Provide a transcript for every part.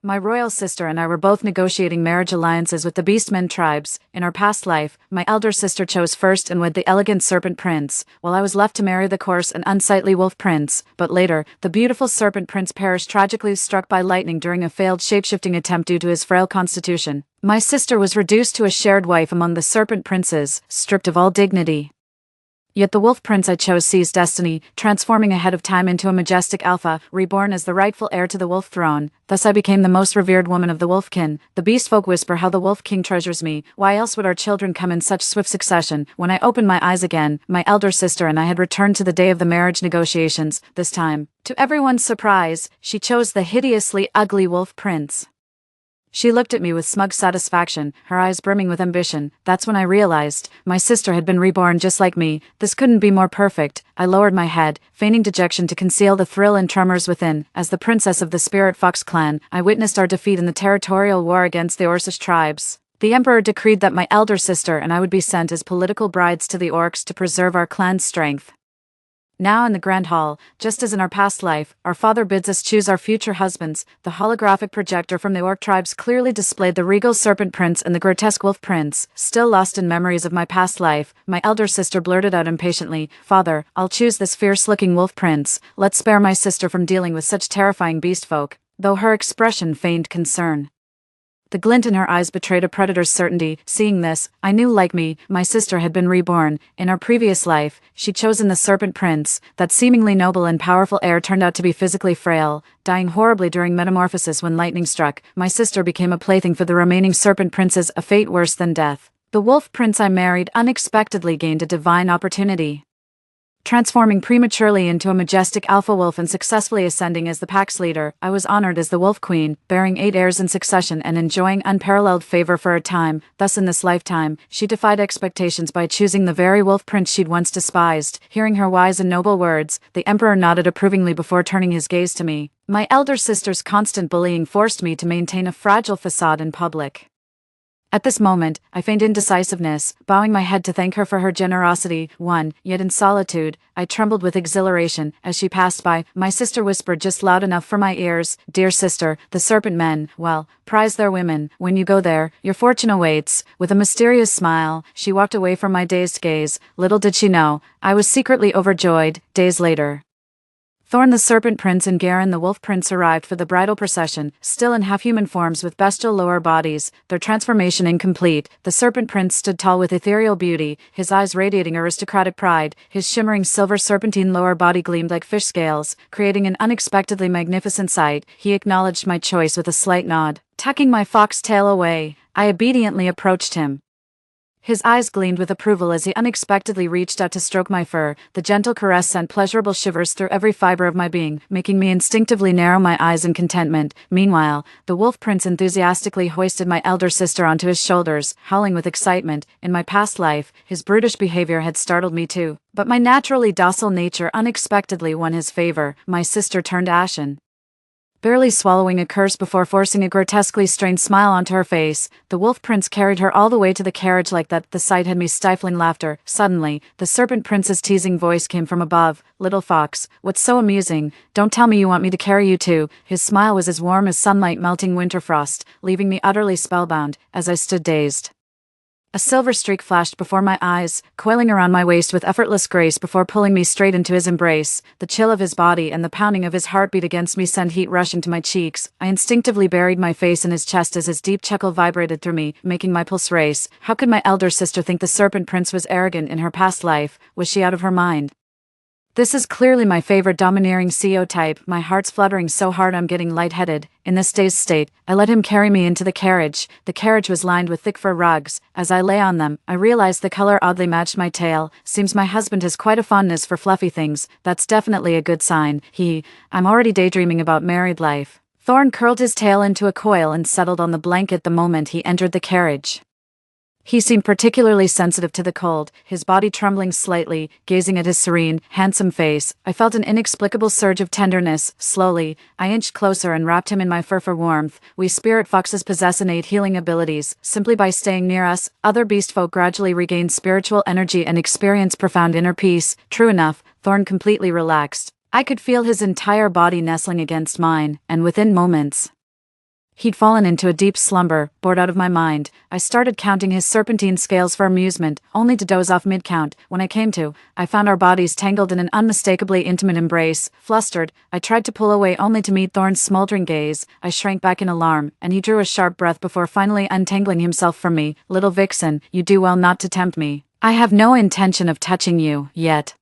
My royal sister and I were both negotiating marriage alliances with the Beastman tribes. In our past life, my elder sister chose first and wed the elegant serpent prince, while I was left to marry the coarse and unsightly wolf prince. But later, the beautiful serpent prince perished tragically struck by lightning during a failed shapeshifting attempt due to his frail constitution. My sister was reduced to a shared wife among the serpent princes, stripped of all dignity. Yet the wolf prince I chose seized destiny, transforming ahead of time into a majestic alpha, reborn as the rightful heir to the wolf throne. Thus I became the most revered woman of the wolfkin. The beast folk whisper how the wolf king treasures me. Why else would our children come in such swift succession? When I opened my eyes again, my elder sister and I had returned to the day of the marriage negotiations. This time, to everyone's surprise, she chose the hideously ugly wolf prince. She looked at me with smug satisfaction, her eyes brimming with ambition. That's when I realized my sister had been reborn just like me. This couldn't be more perfect. I lowered my head, feigning dejection to conceal the thrill and tremors within. As the princess of the Spirit Fox clan, I witnessed our defeat in the territorial war against the Orcish tribes. The emperor decreed that my elder sister and I would be sent as political brides to the orcs to preserve our clan's strength. Now in the Grand Hall, just as in our past life, our father bids us choose our future husbands. The holographic projector from the orc tribes clearly displayed the regal serpent prince and the grotesque wolf prince. Still lost in memories of my past life, my elder sister blurted out impatiently, "Father, I'll choose this fierce-looking wolf prince. Let's spare my sister from dealing with such terrifying beast folk," though her expression feigned concern. The glint in her eyes betrayed a predator's certainty. Seeing this, I knew, like me, my sister had been reborn. In our previous life, she'd chosen the serpent prince. That seemingly noble and powerful heir turned out to be physically frail, dying horribly during metamorphosis when lightning struck. My sister became a plaything for the remaining serpent princes, a fate worse than death. The wolf prince I married unexpectedly gained a divine opportunity. Transforming prematurely into a majestic alpha wolf and successfully ascending as the pack's leader, I was honored as the wolf queen, bearing 8 heirs in succession and enjoying unparalleled favor for a time. Thus in this lifetime, she defied expectations by choosing the very wolf prince she'd once despised. Hearing her wise and noble words, the emperor nodded approvingly before turning his gaze to me. My elder sister's constant bullying forced me to maintain a fragile facade in public. At this moment, I feigned indecisiveness, bowing my head to thank her for her generosity. Yet in solitude, I trembled with exhilaration. As she passed by, my sister whispered just loud enough for my ears, "Dear sister, the serpent men, well, prize their women. When you go there, your fortune awaits." With a mysterious smile, she walked away from my dazed gaze. Little did she know, I was secretly overjoyed. Days later, Thorn the serpent prince and Garen the wolf prince arrived for the bridal procession, still in half-human forms with bestial lower bodies, their transformation incomplete. The serpent prince stood tall with ethereal beauty, his eyes radiating aristocratic pride. His shimmering silver serpentine lower body gleamed like fish scales, creating an unexpectedly magnificent sight. He acknowledged my choice with a slight nod. Tucking my fox tail away, I obediently approached him. His eyes gleamed with approval as he unexpectedly reached out to stroke my fur. The gentle caress sent pleasurable shivers through every fiber of my being, making me instinctively narrow my eyes in contentment. Meanwhile, the wolf prince enthusiastically hoisted my elder sister onto his shoulders, howling with excitement. In my past life, his brutish behavior had startled me too, but my naturally docile nature unexpectedly won his favor. My sister turned ashen, barely swallowing a curse before forcing a grotesquely strained smile onto her face. The wolf prince carried her all the way to the carriage like that. The sight had me stifling laughter. Suddenly, the serpent prince's teasing voice came from above. "Little fox, what's so amusing? Don't tell me you want me to carry you too." His smile was as warm as sunlight melting winter frost, leaving me utterly spellbound. As I stood dazed, a silver streak flashed before my eyes, coiling around my waist with effortless grace before pulling me straight into his embrace. The chill of his body and the pounding of his heartbeat against me sent heat rushing to my cheeks. I instinctively buried my face in his chest as his deep chuckle vibrated through me, making my pulse race. How could my elder sister think the serpent prince was arrogant in her past life? Was she out of her mind? This is clearly my favorite domineering CEO type. My heart's fluttering so hard I'm getting lightheaded. In this dazed state, I let him carry me into the carriage. The carriage was lined with thick fur rugs. As I lay on them, I realized the color oddly matched my tail. Seems my husband has quite a fondness for fluffy things. That's definitely a good sign. I'm already daydreaming about married life. Thorn curled his tail into a coil and settled on the blanket the moment he entered the carriage. He seemed particularly sensitive to the cold, his body trembling slightly. Gazing at his serene, handsome face, I felt an inexplicable surge of tenderness. Slowly, I inched closer and wrapped him in my fur for warmth. We spirit foxes possess innate healing abilities. Simply by staying near us, other beast folk gradually regain spiritual energy and experience profound inner peace. True enough, Thorn completely relaxed. I could feel his entire body nestling against mine, and within moments, He'd fallen into a deep slumber, bored out of my mind. I started counting his serpentine scales for amusement, only to doze off mid-count. When I came to, I found our bodies tangled in an unmistakably intimate embrace. Flustered, I tried to pull away only to meet Thorn's smoldering gaze. I shrank back in alarm, and he drew a sharp breath before finally untangling himself from me. "Little vixen, you do well not to tempt me. I have no intention of touching you, yet."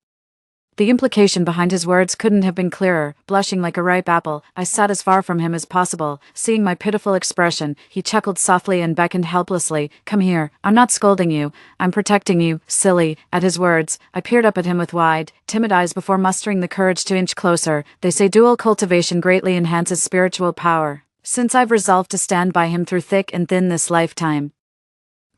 The implication behind his words couldn't have been clearer. Blushing like a ripe apple, I sat as far from him as possible. Seeing my pitiful expression, he chuckled softly and beckoned helplessly. "Come here. I'm not scolding you. I'm protecting you, silly." At his words, I peered up at him with wide, timid eyes before mustering the courage to inch closer. They say dual cultivation greatly enhances spiritual power. Since I've resolved to stand by him through thick and thin this lifetime,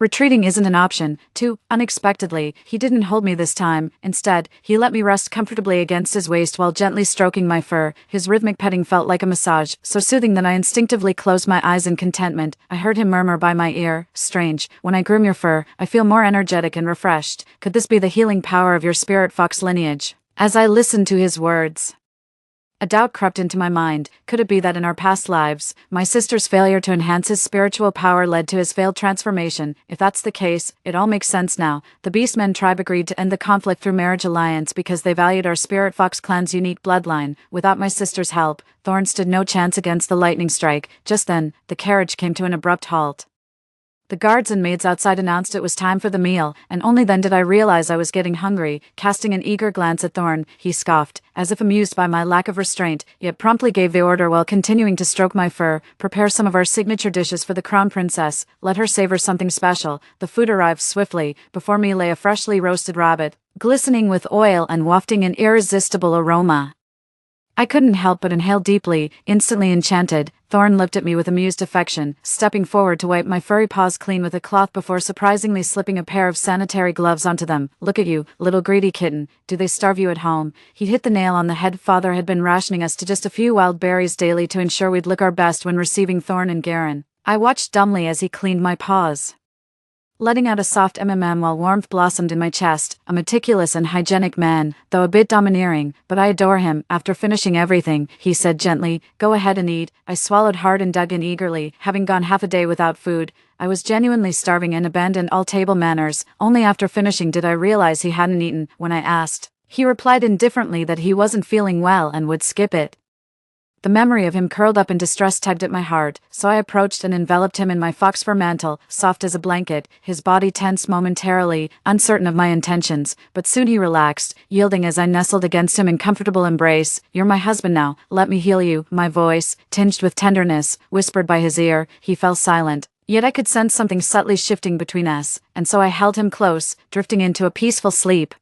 retreating isn't an option. Too unexpectedly, he didn't hold me this time. Instead, he let me rest comfortably against his waist while gently stroking my fur. His rhythmic petting felt like a massage, so soothing that I instinctively closed my eyes in contentment. I heard him murmur by my ear, "Strange, when I groom your fur, I feel more energetic and refreshed. Could this be the healing power of your spirit fox lineage?" As I listened to his words, a doubt crept into my mind. Could it be that in our past lives, my sister's failure to enhance his spiritual power led to his failed transformation? If that's the case, it all makes sense now. The Beastman tribe agreed to end the conflict through marriage alliance because they valued our Spirit Fox clan's unique bloodline. Without my sister's help, Thorn stood no chance against the lightning strike. Just then, the carriage came to an abrupt halt. The guards and maids outside announced it was time for the meal, and only then did I realize I was getting hungry. Casting an eager glance at Thorn, he scoffed, as if amused by my lack of restraint, yet promptly gave the order while continuing to stroke my fur. "Prepare some of our signature dishes for the crown princess. Let her savor something special." The food arrived swiftly. Before me lay a freshly roasted rabbit, glistening with oil and wafting an irresistible aroma. I couldn't help but inhale deeply, instantly enchanted. Thorn looked at me with amused affection, stepping forward to wipe my furry paws clean with a cloth before surprisingly slipping a pair of sanitary gloves onto them. "Look at you, little greedy kitten. Do they starve you at home?" He'd hit the nail on the head. Father had been rationing us to just a few wild berries daily to ensure we'd look our best when receiving Thorn and Garen. I watched dumbly as he cleaned my paws, letting out a soft while warmth blossomed in my chest. A meticulous and hygienic man, though a bit domineering, but I adore him. After finishing everything, he said gently, "Go ahead and eat." I swallowed hard and dug in eagerly, having gone half a day without food. I was genuinely starving and abandoned all table manners. Only after finishing did I realize he hadn't eaten. When I asked, he replied indifferently that he wasn't feeling well and would skip it. The memory of him curled up in distress tugged at my heart, so I approached and enveloped him in my fox fur mantle, soft as a blanket. His body tensed momentarily, uncertain of my intentions, but soon he relaxed, yielding as I nestled against him in comfortable embrace. "You're my husband now, let me heal you." My voice, tinged with tenderness, whispered by his ear. He fell silent, yet I could sense something subtly shifting between us, and so I held him close, drifting into a peaceful sleep.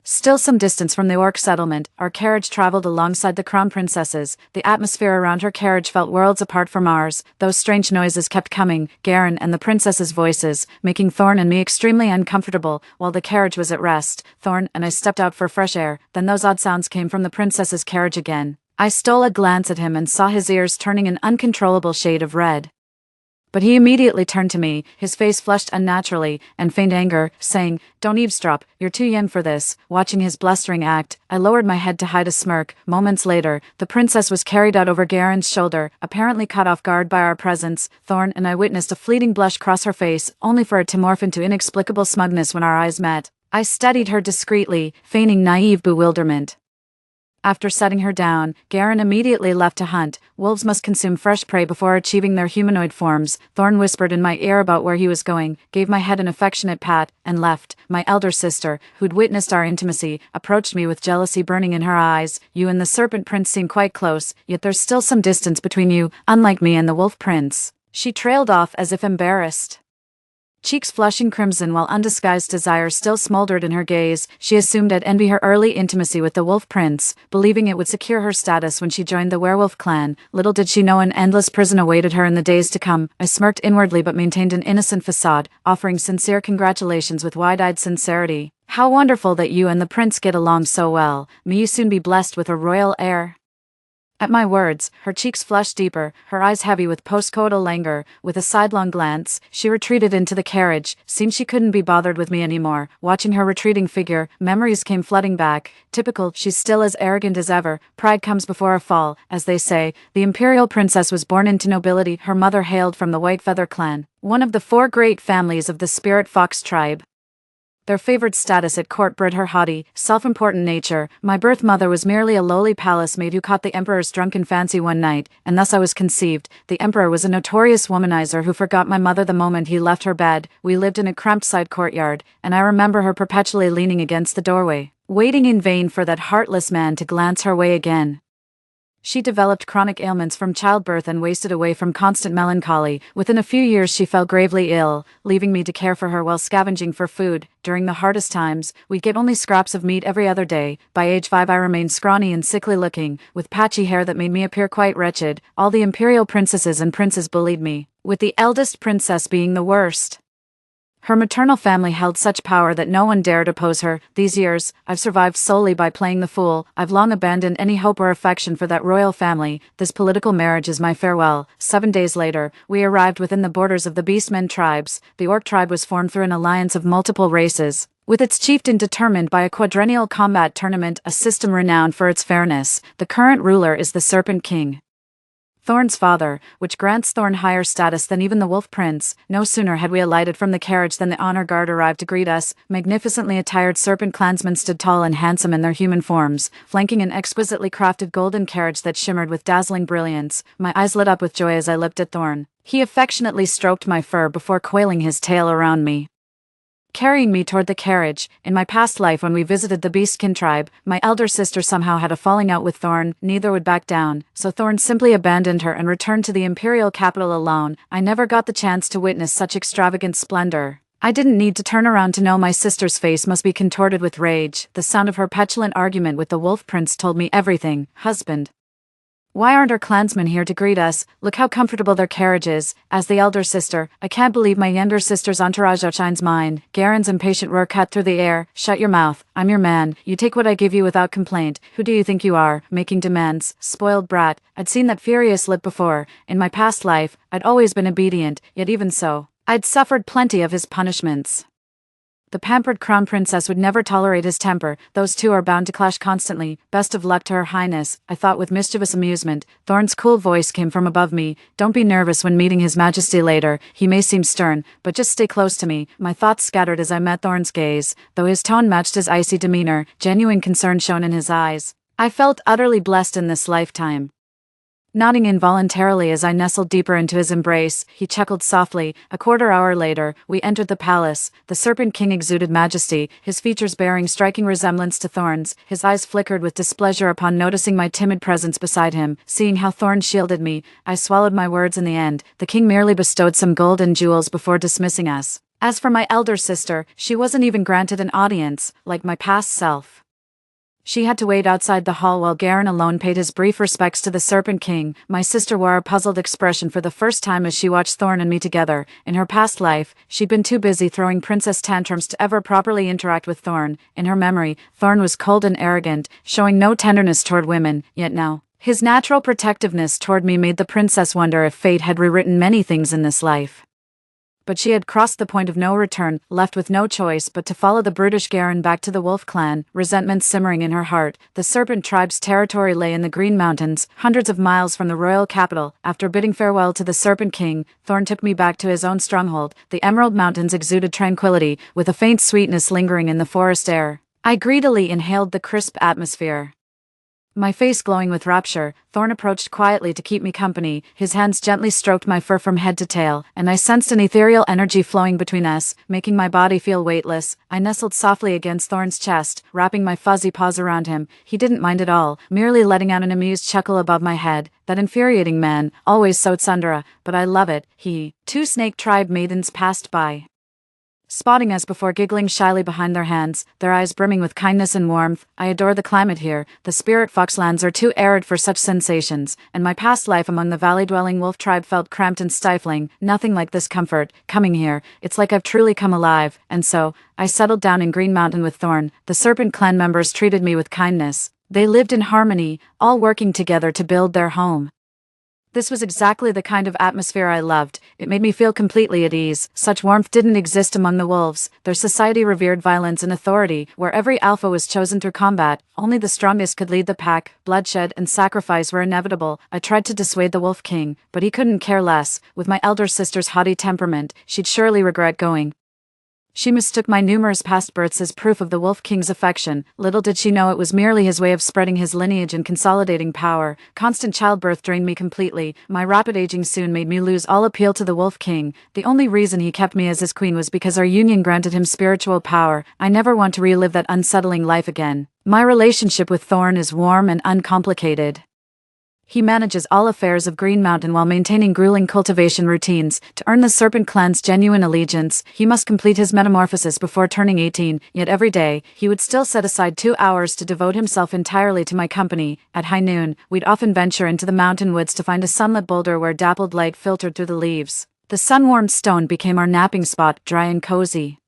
Still some distance from the orc settlement, our carriage traveled alongside the crown princess's. The atmosphere around her carriage felt worlds apart from ours. Those strange noises kept coming, Garen and the princess's voices, making Thorn and me extremely uncomfortable. While the carriage was at rest, Thorn and I stepped out for fresh air. Then those odd sounds came from the princess's carriage again. I stole a glance at him and saw his ears turning an uncontrollable shade of red. But he immediately turned to me, his face flushed unnaturally, and feigned anger, saying, "Don't eavesdrop, you're too young for this." Watching his blustering act, I lowered my head to hide a smirk. Moments later, the princess was carried out over Garen's shoulder, apparently caught off guard by our presence. Thorn and I witnessed a fleeting blush cross her face, only for it to morph into inexplicable smugness when our eyes met. I steadied her discreetly, feigning naive bewilderment. After setting her down, Garen immediately left to hunt. Wolves must consume fresh prey before achieving their humanoid forms. Thorn whispered in my ear about where he was going, gave my head an affectionate pat, and left. My elder sister, who'd witnessed our intimacy, approached me with jealousy burning in her eyes. "You and the Serpent Prince seem quite close, yet there's still some distance between you, unlike me and the Wolf Prince." She trailed off as if embarrassed, cheeks flushing crimson while undisguised desire still smoldered in her gaze. She assumed I'd envy her early intimacy with the Wolf Prince, believing it would secure her status when she joined the werewolf clan. Little did she know an endless prison awaited her in the days to come. I smirked inwardly but maintained an innocent facade, offering sincere congratulations with wide-eyed sincerity. "How wonderful that you and the prince get along so well. May you soon be blessed with a royal heir." At my words, her cheeks flushed deeper, her eyes heavy with postcoital languor. With a sidelong glance, she retreated into the carriage. Seemed she couldn't be bothered with me anymore. Watching her retreating figure, memories came flooding back. Typical, she's still as arrogant as ever. Pride comes before a fall, as they say. The imperial princess was born into nobility. Her mother hailed from the White Feather clan, one of the 4 great families of the Spirit Fox tribe. Their favored status at court bred her haughty, self-important nature. My birth mother was merely a lowly palace maid who caught the emperor's drunken fancy one night, and thus I was conceived. The emperor was a notorious womanizer who forgot my mother the moment he left her bed. We lived in a cramped side courtyard, and I remember her perpetually leaning against the doorway, waiting in vain for that heartless man to glance her way again. She developed chronic ailments from childbirth and wasted away from constant melancholy. Within a few years she fell gravely ill, leaving me to care for her while scavenging for food. During the hardest times, we'd get only scraps of meat every other day. By age 5 I remained scrawny and sickly looking, with patchy hair that made me appear quite wretched. All the imperial princesses and princes bullied me, with the eldest princess being the worst. Her maternal family held such power that no one dared oppose her. These years, I've survived solely by playing the fool. I've long abandoned any hope or affection for that royal family. This political marriage is my farewell. 7 days later, we arrived within the borders of the Beastman tribes. The Orc tribe was formed through an alliance of multiple races, with its chieftain determined by a quadrennial combat tournament, a system renowned for its fairness. The current ruler is the Serpent King, Thorn's father, which grants Thorn higher status than even the Wolf Prince. No sooner had we alighted from the carriage than the honor guard arrived to greet us. Magnificently attired serpent clansmen stood tall and handsome in their human forms, flanking an exquisitely crafted golden carriage that shimmered with dazzling brilliance. My eyes lit up with joy as I looked at Thorn. He affectionately stroked my fur before coiling his tail around me, carrying me toward the carriage. In my past life when we visited the Beastkin tribe, my elder sister somehow had a falling out with Thorn. Neither would back down, so Thorn simply abandoned her and returned to the imperial capital alone. I never got the chance to witness such extravagant splendor. I didn't need to turn around to know my sister's face must be contorted with rage. The sound of her petulant argument with the Wolf Prince told me everything. Husband, why aren't our clansmen here to greet us? Look how comfortable their carriage is. As the elder sister, I can't believe my younger sister's entourage outshines mine. Garen's impatient roar cut through the air. Shut your mouth. I'm your man. You take what I give you without complaint. Who do you think you are, making demands? Spoiled brat. I'd seen that furious lip before. In my past life, I'd always been obedient, yet even so, I'd suffered plenty of his punishments. The pampered crown princess would never tolerate his temper. Those two are bound to clash constantly. Best of luck to her highness, I thought with mischievous amusement. Thorn's cool voice came from above me. Don't be nervous when meeting his majesty later. He may seem stern, but just stay close to me. My thoughts scattered as I met Thorn's gaze. Though his tone matched his icy demeanor, genuine concern shone in his eyes. I felt utterly blessed in this lifetime. Nodding involuntarily as I nestled deeper into his embrace, he chuckled softly. A quarter hour later, we entered the palace. The Serpent King exuded majesty, his features bearing striking resemblance to Thorn's. His eyes flickered with displeasure upon noticing my timid presence beside him. Seeing how Thorn shielded me, I swallowed my words in the end. The king merely bestowed some gold and jewels before dismissing us. As for my elder sister, she wasn't even granted an audience, like my past self. She had to wait outside the hall while Garen alone paid his brief respects to the Serpent King. My sister wore a puzzled expression for the first time as she watched Thorn and me together. In her past life, she'd been too busy throwing princess tantrums to ever properly interact with Thorn. In her memory, Thorn was cold and arrogant, showing no tenderness toward women, yet now, his natural protectiveness toward me made the princess wonder if fate had rewritten many things in this life. But she had crossed the point of no return, left with no choice but to follow the brutish Garen back to the Wolf clan, resentment simmering in her heart. The Serpent tribe's territory lay in the Green Mountains, hundreds of miles from the royal capital. After bidding farewell to the Serpent King, Thorn took me back to his own stronghold. The Emerald Mountains exuded tranquility, with a faint sweetness lingering in the forest air. I greedily inhaled the crisp atmosphere. My face glowing with rapture, Thorn approached quietly to keep me company. His hands gently stroked my fur from head to tail, and I sensed an ethereal energy flowing between us, making my body feel weightless. I nestled softly against Thorn's chest, wrapping my fuzzy paws around him. He didn't mind at all, merely letting out an amused chuckle above my head. That infuriating man, always so tsundere, but I love it. Two snake tribe maidens passed by, spotting us before giggling shyly behind their hands, their eyes brimming with kindness and warmth. I adore the climate here. The Spirit Foxlands are too arid for such sensations, and my past life among the valley-dwelling wolf tribe felt cramped and stifling. Nothing like this comfort. Coming here, it's like I've truly come alive. And so, I settled down in Green Mountain with Thorn. The Serpent clan members treated me with kindness. They lived in harmony, all working together to build their home. This was exactly the kind of atmosphere I loved. It made me feel completely at ease. Such warmth didn't exist among the wolves. Their society revered violence and authority, where every alpha was chosen through combat. Only the strongest could lead the pack. Bloodshed and sacrifice were inevitable. I tried to dissuade the Wolf King, but he couldn't care less. With my elder sister's haughty temperament, she'd surely regret going. She mistook my numerous past births as proof of the Wolf King's affection. Little did she know it was merely his way of spreading his lineage and consolidating power. Constant childbirth drained me completely. My rapid aging soon made me lose all appeal to the Wolf King. The only reason he kept me as his queen was because our union granted him spiritual power. I never want to relive that unsettling life again. My relationship with Thorn is warm and uncomplicated. He manages all affairs of Green Mountain while maintaining grueling cultivation routines. To earn the Serpent Clan's genuine allegiance, he must complete his metamorphosis before turning 18, yet every day, he would still set aside 2 hours to devote himself entirely to my company. At high noon, we'd often venture into the mountain woods to find a sunlit boulder where dappled light filtered through the leaves. The sun-warmed stone became our napping spot, dry and cozy.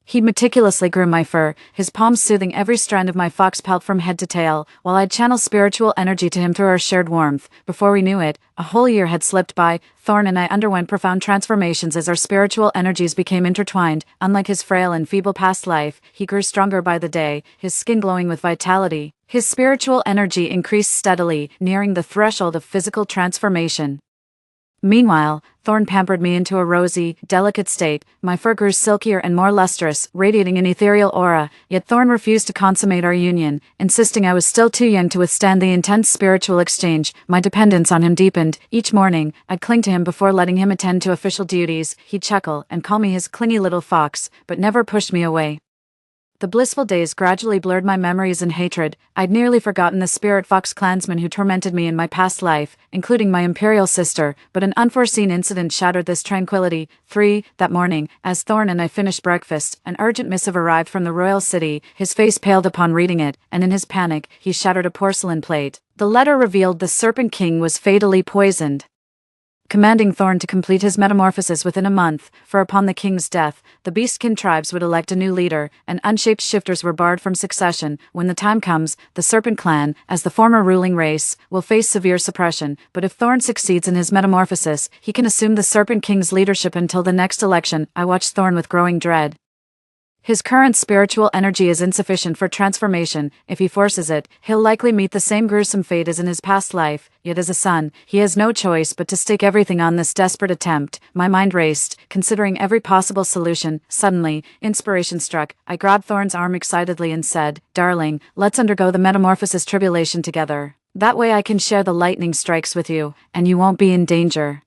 He'd meticulously groom my fur, his palms soothing every strand of my fox pelt from head to tail, while I'd channel spiritual energy to him through our shared warmth. Before we knew it, a whole year had slipped by. Thorn and I underwent profound transformations as our spiritual energies became intertwined. Unlike his frail and feeble past life, he grew stronger by the day, his skin glowing with vitality. His spiritual energy increased steadily, nearing the threshold of physical transformation. Meanwhile, Thorn pampered me into a rosy, delicate state. My fur grew silkier and more lustrous, radiating an ethereal aura, yet Thorn refused to consummate our union, insisting I was still too young to withstand the intense spiritual exchange. My dependence on him deepened. Each morning, I'd cling to him before letting him attend to official duties. He'd chuckle and call me his clingy little fox, but never pushed me away. The blissful days gradually blurred my memories and hatred. I'd nearly forgotten the spirit fox clansmen who tormented me in my past life, including my imperial sister, but an unforeseen incident shattered this tranquility. That morning, as Thorn and I finished breakfast, an urgent missive arrived from the royal city. His face paled upon reading it, and in his panic, he shattered a porcelain plate. The letter revealed the Serpent King was fatally poisoned, commanding Thorn to complete his metamorphosis within a month, for upon the king's death, the Beastkin tribes would elect a new leader, and unshaped shifters were barred from succession. When the time comes, the Serpent Clan, as the former ruling race, will face severe suppression, but if Thorn succeeds in his metamorphosis, he can assume the Serpent King's leadership until the next election. I watched Thorn with growing dread. His current spiritual energy is insufficient for transformation. If he forces it, he'll likely meet the same gruesome fate as in his past life. Yet as a son, he has no choice but to stake everything on this desperate attempt. My mind raced, considering every possible solution. Suddenly, inspiration struck. I grabbed Thorn's arm excitedly and said, "Darling, let's undergo the metamorphosis tribulation together. That way I can share the lightning strikes with you, and you won't be in danger."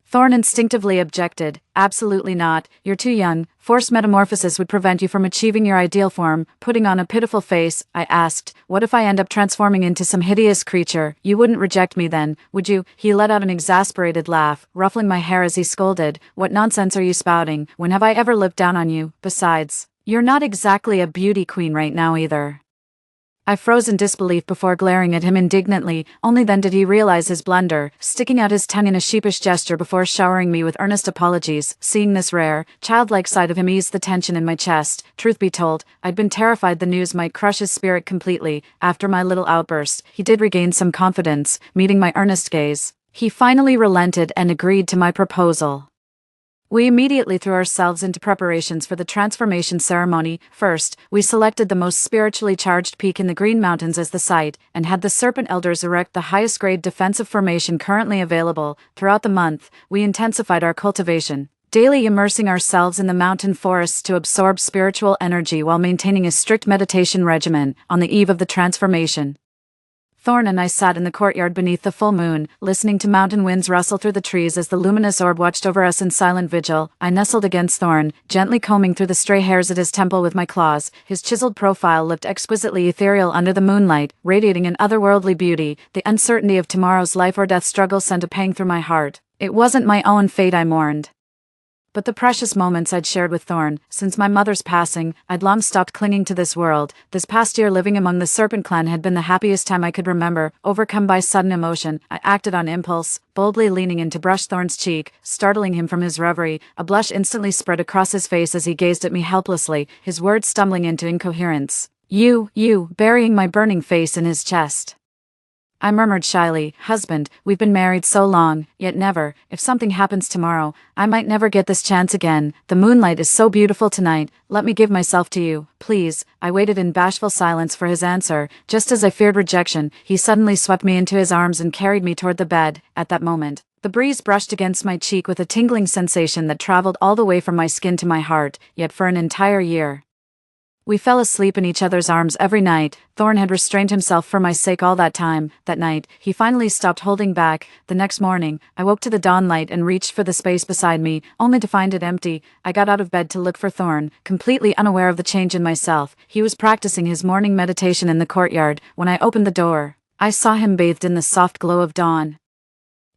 Thorn instinctively objected. "Absolutely not. You're too young. Forced metamorphosis would prevent you from achieving your ideal form." Putting on a pitiful face, I asked, "What if I end up transforming into some hideous creature? You wouldn't reject me then, would you?" He let out an exasperated laugh, ruffling my hair as he scolded. "What nonsense are you spouting? When have I ever looked down on you? Besides, you're not exactly a beauty queen right now either." I froze in disbelief before glaring at him indignantly. Only then did he realize his blunder, sticking out his tongue in a sheepish gesture before showering me with earnest apologies. Seeing this rare, childlike side of him eased the tension in my chest. Truth be told, I'd been terrified the news might crush his spirit completely. After my little outburst, he did regain some confidence, meeting my earnest gaze. He finally relented and agreed to my proposal. We immediately threw ourselves into preparations for the transformation ceremony. First, we selected the most spiritually charged peak in the Green Mountains as the site, and had the Serpent Elders erect the highest grade defensive formation currently available. Throughout the month, we intensified our cultivation, daily immersing ourselves in the mountain forests to absorb spiritual energy while maintaining a strict meditation regimen. On the eve of the transformation, Thorn and I sat in the courtyard beneath the full moon, listening to mountain winds rustle through the trees as the luminous orb watched over us in silent vigil. I nestled against Thorn, gently combing through the stray hairs at his temple with my claws. His chiseled profile looked exquisitely ethereal under the moonlight, radiating an otherworldly beauty. The uncertainty of tomorrow's life or death struggle sent a pang through my heart. It wasn't my own fate I mourned, but the precious moments I'd shared with Thorn. Since my mother's passing, I'd long stopped clinging to this world. This past year living among the Serpent Clan had been the happiest time I could remember. Overcome by sudden emotion, I acted on impulse, boldly leaning in to brush Thorn's cheek, startling him from his reverie. A blush instantly spread across his face as he gazed at me helplessly, his words stumbling into incoherence. You, burying my burning face in his chest. I murmured shyly, "Husband, we've been married so long, yet never, if something happens tomorrow, I might never get this chance again. The moonlight is so beautiful tonight, let me give myself to you, please." I waited in bashful silence for his answer. Just as I feared rejection, he suddenly swept me into his arms and carried me toward the bed. At that moment, the breeze brushed against my cheek with a tingling sensation that traveled all the way from my skin to my heart, yet for an entire year. We fell asleep in each other's arms every night. Thorn had restrained himself for my sake all that time. That night, he finally stopped holding back. The next morning, I woke to the dawn light and reached for the space beside me, only to find it empty. I got out of bed to look for Thorn, completely unaware of the change in myself. He was practicing his morning meditation in the courtyard. When I opened the door, I saw him bathed in the soft glow of dawn,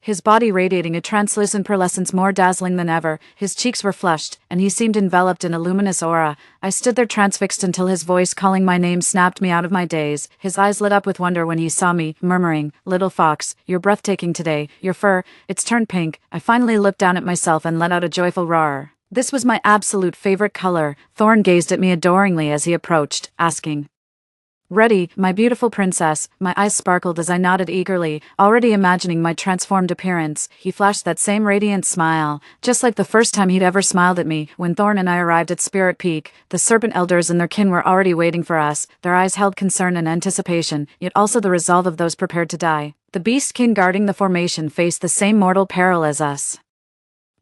his body radiating a translucent pearlescence more dazzling than ever. His cheeks were flushed, and he seemed enveloped in a luminous aura. I stood there transfixed until his voice calling my name snapped me out of my daze. His eyes lit up with wonder when he saw me, murmuring, "Little fox, you're breathtaking today. Your fur, it's turned pink." I finally looked down at myself and let out a joyful roar. This was my absolute favorite color. Thorn gazed at me adoringly as he approached, asking, "Ready, my beautiful princess?" My eyes sparkled as I nodded eagerly, already imagining my transformed appearance. He flashed that same radiant smile, just like the first time he'd ever smiled at me. When Thorn and I arrived at Spirit Peak, the Serpent Elders and their kin were already waiting for us. Their eyes held concern and anticipation, yet also the resolve of those prepared to die. The Beast King guarding the formation faced the same mortal peril as us.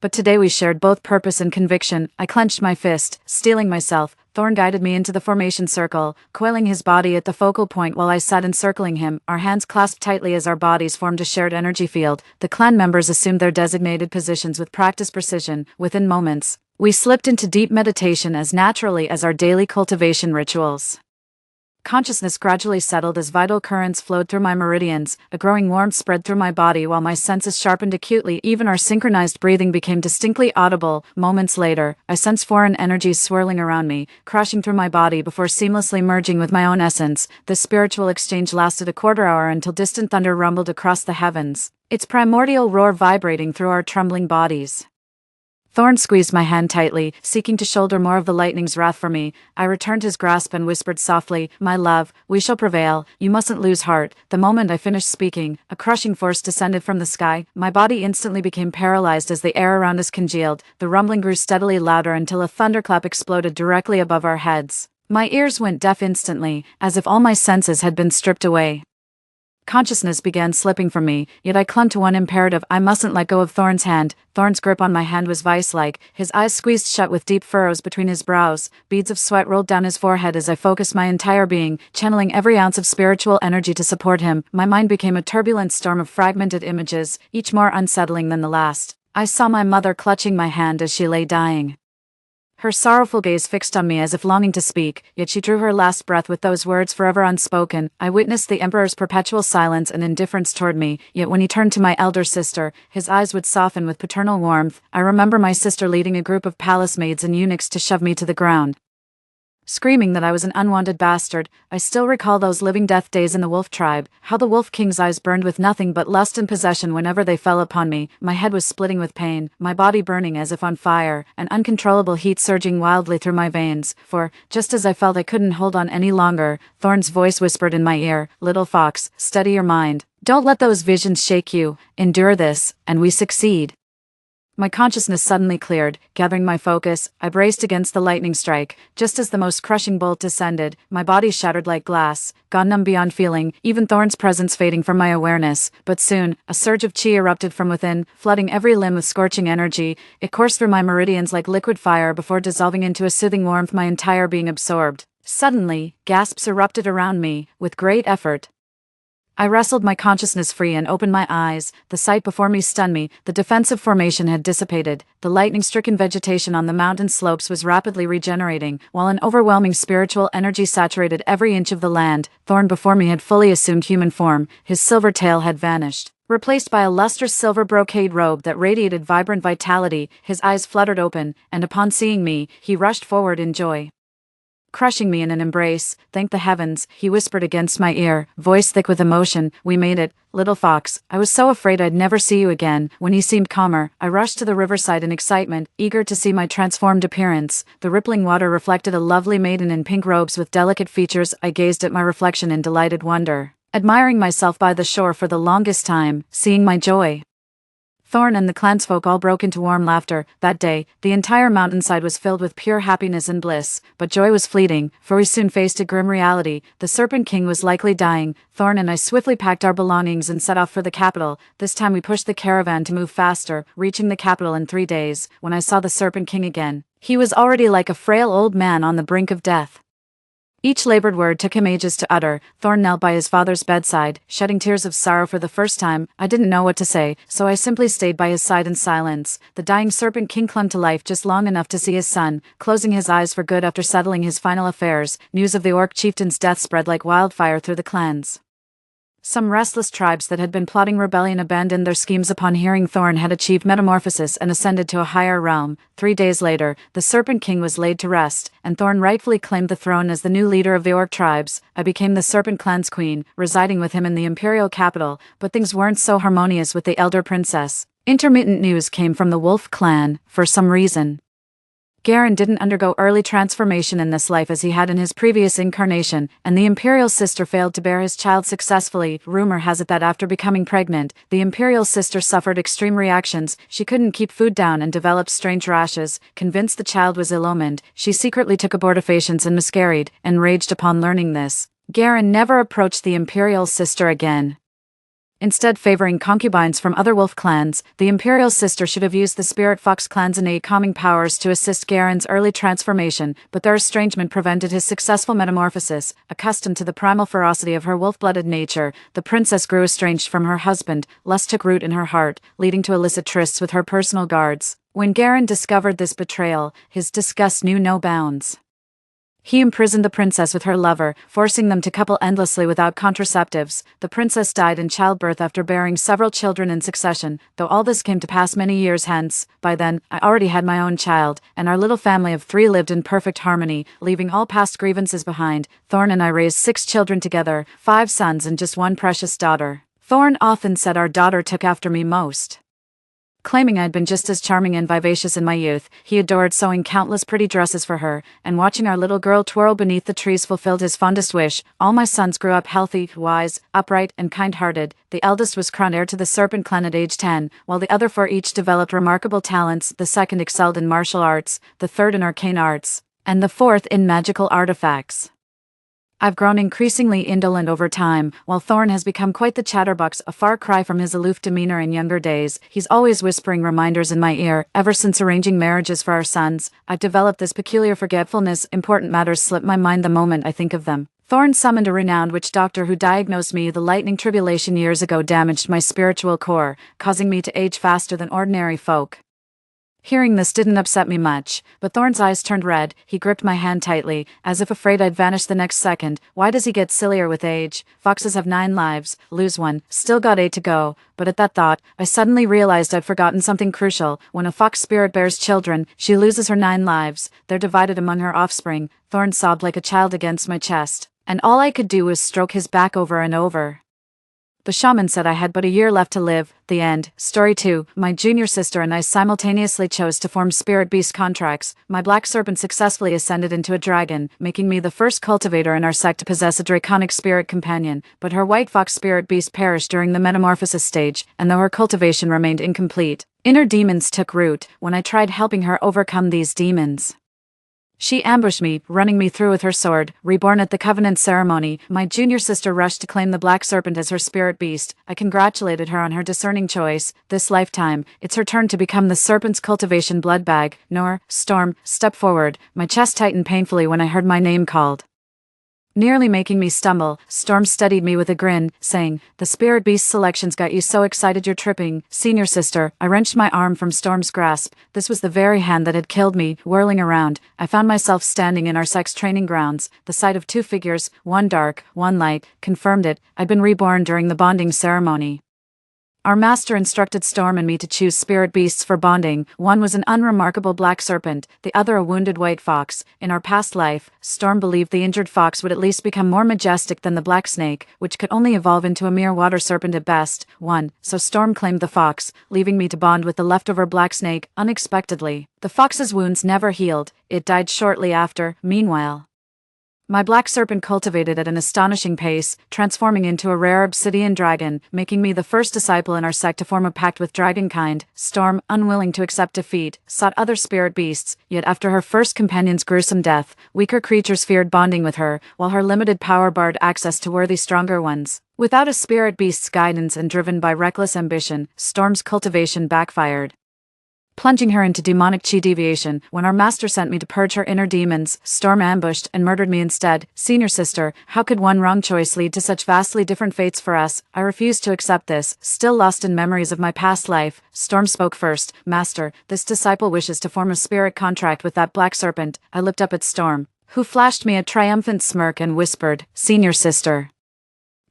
But today we shared both purpose and conviction. I clenched my fist, steeling myself. Thorn guided me into the formation circle, coiling his body at the focal point while I sat encircling him, our hands clasped tightly as our bodies formed a shared energy field. The clan members assumed their designated positions with practiced precision. Within moments, we slipped into deep meditation as naturally as our daily cultivation rituals. Consciousness gradually settled as vital currents flowed through my meridians. A growing warmth spread through my body while my senses sharpened acutely. Even our synchronized breathing became distinctly audible. Moments later, I sensed foreign energies swirling around me, crashing through my body before seamlessly merging with my own essence. This spiritual exchange lasted a quarter hour until distant thunder rumbled across the heavens, its primordial roar vibrating through our trembling bodies. Thorn squeezed my hand tightly, seeking to shoulder more of the lightning's wrath for me. I returned his grasp and whispered softly, "My love, we shall prevail. You mustn't lose heart." The moment I finished speaking, a crushing force descended from the sky. My body instantly became paralyzed as the air around us congealed. The rumbling grew steadily louder until a thunderclap exploded directly above our heads. My ears went deaf instantly, as if all my senses had been stripped away. Consciousness began slipping from me, yet I clung to one imperative: I mustn't let go of Thorn's hand. Thorn's grip on my hand was vice-like, his eyes squeezed shut with deep furrows between his brows. Beads of sweat rolled down his forehead as I focused my entire being, channeling every ounce of spiritual energy to support him. My mind became a turbulent storm of fragmented images, each more unsettling than the last. I saw my mother clutching my hand as she lay dying, her sorrowful gaze fixed on me as if longing to speak, yet she drew her last breath with those words forever unspoken. I witnessed the Emperor's perpetual silence and indifference toward me, yet when he turned to my elder sister, his eyes would soften with paternal warmth. I remember my sister leading a group of palace maids and eunuchs to shove me to the ground, screaming that I was an unwanted bastard. I still recall those living death days in the wolf tribe, how the wolf king's eyes burned with nothing but lust and possession whenever they fell upon me. My head was splitting with pain, my body burning as if on fire, an uncontrollable heat surging wildly through my veins. For, just as I felt I couldn't hold on any longer, Thorn's voice whispered in my ear, "Little fox, steady your mind. Don't let those visions shake you. Endure this, and we succeed." My consciousness suddenly cleared. Gathering my focus, I braced against the lightning strike. Just as the most crushing bolt descended, my body shattered like glass, gone numb beyond feeling, even Thorn's presence fading from my awareness. But soon, a surge of chi erupted from within, flooding every limb with scorching energy. It coursed through my meridians like liquid fire before dissolving into a soothing warmth, my entire being absorbed. Suddenly, gasps erupted around me. With great effort, I wrestled my consciousness free and opened my eyes. The sight before me stunned me. The defensive formation had dissipated. The lightning-stricken vegetation on the mountain slopes was rapidly regenerating, while an overwhelming spiritual energy saturated every inch of the land. Thorn before me had fully assumed human form. His silver tail had vanished, replaced by a lustrous silver brocade robe that radiated vibrant vitality. His eyes fluttered open, and upon seeing me, he rushed forward in joy, crushing me in an embrace. Thank the heavens, he whispered against my ear, voice thick with emotion. We made it, little fox. I was so afraid I'd never see you again. When he seemed calmer, I rushed to the riverside in excitement, eager to see my transformed appearance. The rippling water reflected a lovely maiden in pink robes with delicate features. I gazed at my reflection in delighted wonder, admiring myself by the shore for the longest time, seeing my joy. Thorn and the clansfolk all broke into warm laughter. That day, the entire mountainside was filled with pure happiness and bliss, but joy was fleeting, for we soon faced a grim reality. The Serpent King was likely dying. Thorn and I swiftly packed our belongings and set off for the capital. This time we pushed the caravan to move faster, reaching the capital in 3 days. When I saw the Serpent King again, he was already like a frail old man on the brink of death. Each labored word took him ages to utter. Thorn knelt by his father's bedside, shedding tears of sorrow for the first time. I didn't know what to say, so I simply stayed by his side in silence. The dying Serpent King clung to life just long enough to see his son, closing his eyes for good after settling his final affairs. News of the Orc chieftain's death spread like wildfire through the clans. Some restless tribes that had been plotting rebellion abandoned their schemes upon hearing Thorn had achieved metamorphosis and ascended to a higher realm. 3 days later, the Serpent King was laid to rest, and Thorn rightfully claimed the throne as the new leader of the Orc tribes. I became the Serpent Clan's queen, residing with him in the imperial capital, but things weren't so harmonious with the elder princess. Intermittent news came from the Wolf clan, for some reason. Garen didn't undergo early transformation in this life as he had in his previous incarnation, and the Imperial sister failed to bear his child successfully. Rumor has it that after becoming pregnant, the Imperial sister suffered extreme reactions. She couldn't keep food down and developed strange rashes. Convinced the child was ill-omened, she secretly took abortifacients and miscarried. Enraged upon learning this, Garen never approached the Imperial sister again. Instead favoring concubines from other wolf clans, the Imperial sister should have used the Spirit Fox clan's innate calming powers to assist Garen's early transformation, but their estrangement prevented his successful metamorphosis. Accustomed to the primal ferocity of her wolf-blooded nature, the princess grew estranged from her husband. Lust took root in her heart, leading to illicit trysts with her personal guards. When Garen discovered this betrayal, his disgust knew no bounds. He imprisoned the princess with her lover, forcing them to couple endlessly without contraceptives. The princess died in childbirth after bearing several children in succession, though all this came to pass many years hence. By then, I already had my own child, and our little family of 3 lived in perfect harmony, leaving all past grievances behind. Thorn and I raised 6 children together, 5 sons and just 1 precious daughter. Thorn often said our daughter took after me most. Claiming I'd been just as charming and vivacious in my youth, he adored sewing countless pretty dresses for her, and watching our little girl twirl beneath the trees fulfilled his fondest wish. All my sons grew up healthy, wise, upright, and kind-hearted. The eldest was crowned heir to the Serpent clan at age 10, while the other 4 each developed remarkable talents. The second excelled in martial arts, the third in arcane arts, and the fourth in magical artifacts. I've grown increasingly indolent over time, while Thorn has become quite the chatterbox, a far cry from his aloof demeanor in younger days. He's always whispering reminders in my ear. Ever since arranging marriages for our sons, I've developed this peculiar forgetfulness. Important matters slip my mind the moment I think of them. Thorn summoned a renowned witch doctor who diagnosed me. The lightning tribulation years ago damaged my spiritual core, causing me to age faster than ordinary folk. Hearing this didn't upset me much, but Thorn's eyes turned red. He gripped my hand tightly, as if afraid I'd vanish the next second. Why does he get sillier with age? Foxes have 9 lives, lose 1, still got 8 to go. But at that thought, I suddenly realized I'd forgotten something crucial. When a fox spirit bears children, she loses her 9 lives. They're divided among her offspring. Thorn sobbed like a child against my chest, and all I could do was stroke his back over and over. The shaman said I had but a year left to live. The end. Story 2. My junior sister and I simultaneously chose to form spirit beast contracts. My black serpent successfully ascended into a dragon, making me the first cultivator in our sect to possess a draconic spirit companion, but her white fox spirit beast perished during the metamorphosis stage, and though her cultivation remained incomplete, inner demons took root. When I tried helping her overcome these demons, she ambushed me, running me through with her sword. Reborn at the Covenant ceremony, my junior sister rushed to claim the Black Serpent as her spirit beast. I congratulated her on her discerning choice. This lifetime, it's her turn to become the Serpent's cultivation blood bag. Nor, Storm, step forward. My chest tightened painfully when I heard my name called. Nearly making me stumble, Storm steadied me with a grin, saying, "The spirit beast selections got you so excited you're tripping." Senior sister, I wrenched my arm from Storm's grasp. This was the very hand that had killed me. Whirling around, I found myself standing in our sex training grounds. The sight of 2 figures, one dark, one light, confirmed it. I'd been reborn during the bonding ceremony. Our master instructed Storm and me to choose spirit beasts for bonding. One was an unremarkable black serpent, the other a wounded white fox. In our past life, Storm believed the injured fox would at least become more majestic than the black snake, which could only evolve into a mere water serpent at best. So Storm claimed the fox, leaving me to bond with the leftover black snake, unexpectedly. The fox's wounds never healed, it died shortly after. Meanwhile, my black serpent cultivated at an astonishing pace, transforming into a rare obsidian dragon, making me the first disciple in our sect to form a pact with dragonkind. Storm, unwilling to accept defeat, sought other spirit beasts, yet after her first companion's gruesome death, weaker creatures feared bonding with her, while her limited power barred access to worthy stronger ones. Without a spirit beast's guidance and driven by reckless ambition, Storm's cultivation backfired, plunging her into demonic chi deviation. When our master sent me to purge her inner demons, Storm ambushed and murdered me instead. Senior sister, how could one wrong choice lead to such vastly different fates for us? I refused to accept this, still lost in memories of my past life. Storm spoke first. Master, this disciple wishes to form a spirit contract with that black serpent. I looked up at Storm, who flashed me a triumphant smirk and whispered, Senior sister,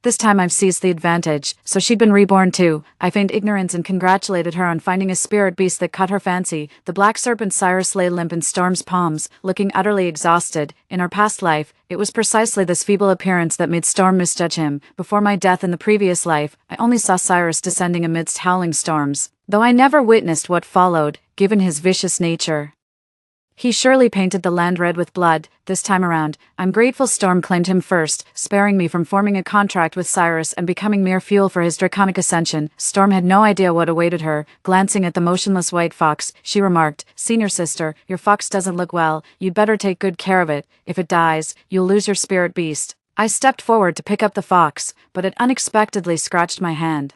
this time I've seized the advantage. So she'd been reborn too. I feigned ignorance and congratulated her on finding a spirit beast that caught her fancy. The black serpent Cyrus lay limp in Storm's palms, looking utterly exhausted. In our past life, it was precisely this feeble appearance that made Storm misjudge him. Before my death in the previous life, I only saw Cyrus descending amidst howling storms, though I never witnessed what followed, given his vicious nature. He surely painted the land red with blood. This time around, I'm grateful Storm claimed him first, sparing me from forming a contract with Cyrus and becoming mere fuel for his draconic ascension. Storm had no idea what awaited her. Glancing at the motionless white fox, she remarked, Senior sister, your fox doesn't look well. You'd better take good care of it. If it dies, you'll lose your spirit beast. I stepped forward to pick up the fox, but it unexpectedly scratched my hand,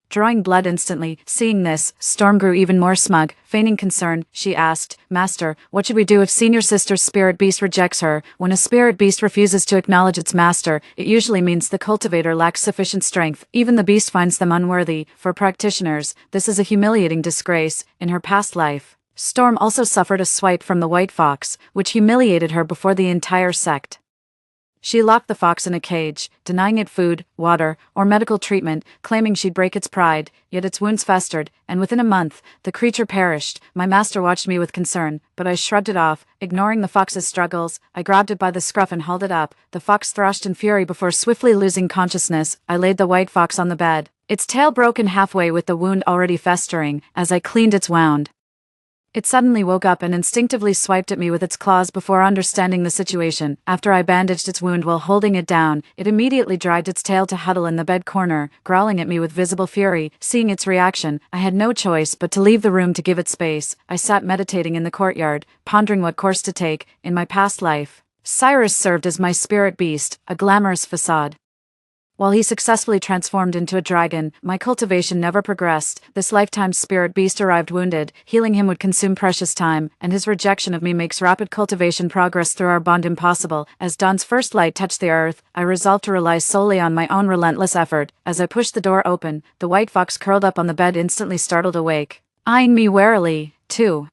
drawing blood instantly. Seeing this, Storm grew even more smug. Feigning concern, she asked, Master, what should we do if Senior Sister's spirit beast rejects her? When a spirit beast refuses to acknowledge its master, it usually means the cultivator lacks sufficient strength. Even the beast finds them unworthy. For practitioners, this is a humiliating disgrace. In her past life, Storm also suffered a swipe from the white fox, which humiliated her before the entire sect. She locked the fox in a cage, denying it food, water, or medical treatment, claiming she'd break its pride, yet its wounds festered, and within a month, the creature perished. My master watched me with concern, but I shrugged it off, ignoring the fox's struggles. I grabbed it by the scruff and hauled it up. The fox thrashed in fury before swiftly losing consciousness. I laid the white fox on the bed, its tail broken halfway with the wound already festering. As I cleaned its wound, it suddenly woke up and instinctively swiped at me with its claws before understanding the situation. After I bandaged its wound while holding it down, it immediately dragged its tail to huddle in the bed corner, growling at me with visible fury. Seeing its reaction, I had no choice but to leave the room to give it space. I sat meditating in the courtyard, pondering what course to take. In my past life, Cyrus served as my spirit beast, a glamorous facade. While he successfully transformed into a dragon, my cultivation never progressed. This lifetime's spirit beast arrived wounded. Healing him would consume precious time, and his rejection of me makes rapid cultivation progress through our bond impossible. As dawn's first light touched the earth, I resolved to rely solely on my own relentless effort. As I pushed the door open, the white fox curled up on the bed instantly startled awake, eyeing me warily, too.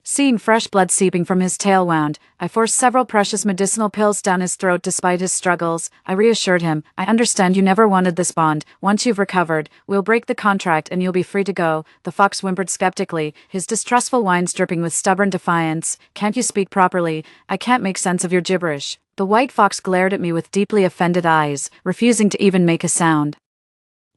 Seeing fresh blood seeping from his tail wound, I forced several precious medicinal pills down his throat despite his struggles. I reassured him, I understand you never wanted this bond. Once you've recovered, we'll break the contract and you'll be free to go. The fox whimpered skeptically, his distrustful whines dripping with stubborn defiance. Can't you speak properly? I can't make sense of your gibberish. The white fox glared at me with deeply offended eyes, refusing to even make a sound.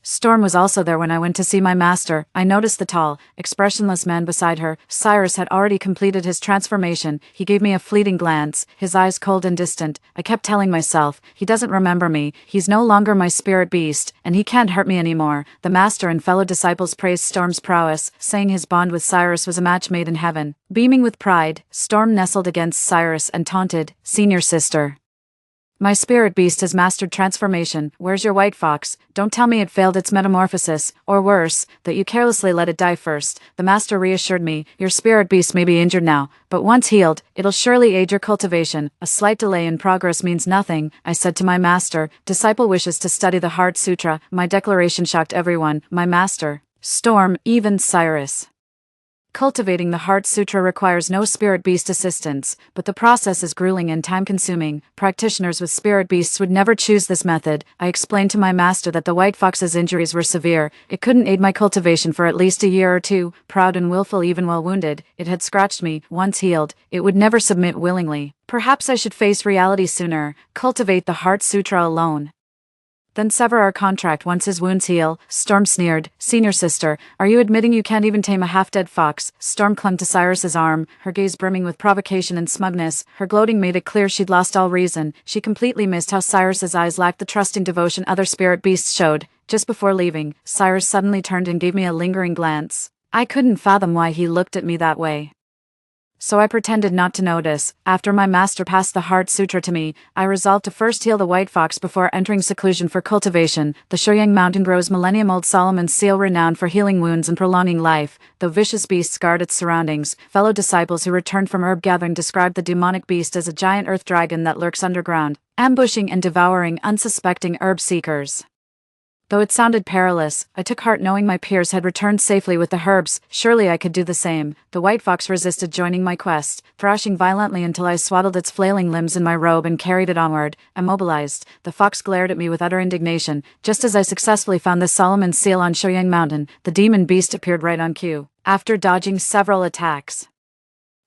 Storm was also there when I went to see my master. I noticed the tall, expressionless man beside her. Cyrus had already completed his transformation. He gave me a fleeting glance, his eyes cold and distant. I kept telling myself, he doesn't remember me, he's no longer my spirit beast, and he can't hurt me anymore. The master and fellow disciples praised Storm's prowess, saying his bond with Cyrus was a match made in heaven. Beaming with pride, Storm nestled against Cyrus and taunted, Senior sister, my spirit beast has mastered transformation. Where's your white fox? Don't tell me it failed its metamorphosis, or worse, that you carelessly let it die first. The master reassured me, your spirit beast may be injured now, but once healed, it'll surely aid your cultivation. A slight delay in progress means nothing, I said to my master. Disciple wishes to study the Heart Sutra. My declaration shocked everyone. My master, Storm, even Cyrus, Cultivating the Heart Sutra requires no spirit beast assistance, but the process is grueling and time-consuming. Practitioners with spirit beasts would never choose this method. I explained to my master that the white fox's injuries were severe. It couldn't aid my cultivation for at least a year or two. Proud and willful even while wounded, it had scratched me. Once healed, it would never submit willingly. Perhaps I should face reality sooner, cultivate the Heart Sutra alone, then sever our contract once his wounds heal. Storm sneered. Senior sister, are you admitting you can't even tame a half-dead fox? Storm clung to Cyrus's arm, her gaze brimming with provocation and smugness. Her gloating made it clear she'd lost all reason. She completely missed how Cyrus's eyes lacked the trusting devotion other spirit beasts showed. Just before leaving, Cyrus suddenly turned and gave me a lingering glance. I couldn't fathom why he looked at me that way, so I pretended not to notice. After my master passed the Heart Sutra to me, I resolved to first heal the white fox before entering seclusion for cultivation. The Shoyang Mountain grows millennium-old Solomon's seal, renowned for healing wounds and prolonging life, though vicious beasts guard its surroundings. Fellow disciples who returned from herb gathering described the demonic beast as a giant earth dragon that lurks underground, ambushing and devouring unsuspecting herb seekers. Though it sounded perilous, I took heart knowing my peers had returned safely with the herbs. Surely I could do the same. The white fox resisted joining my quest, thrashing violently until I swaddled its flailing limbs in my robe and carried it onward. Immobilized, the fox glared at me with utter indignation. Just as I successfully found the Solomon's seal on Shoyang Mountain, the demon beast appeared right on cue. After dodging several attacks,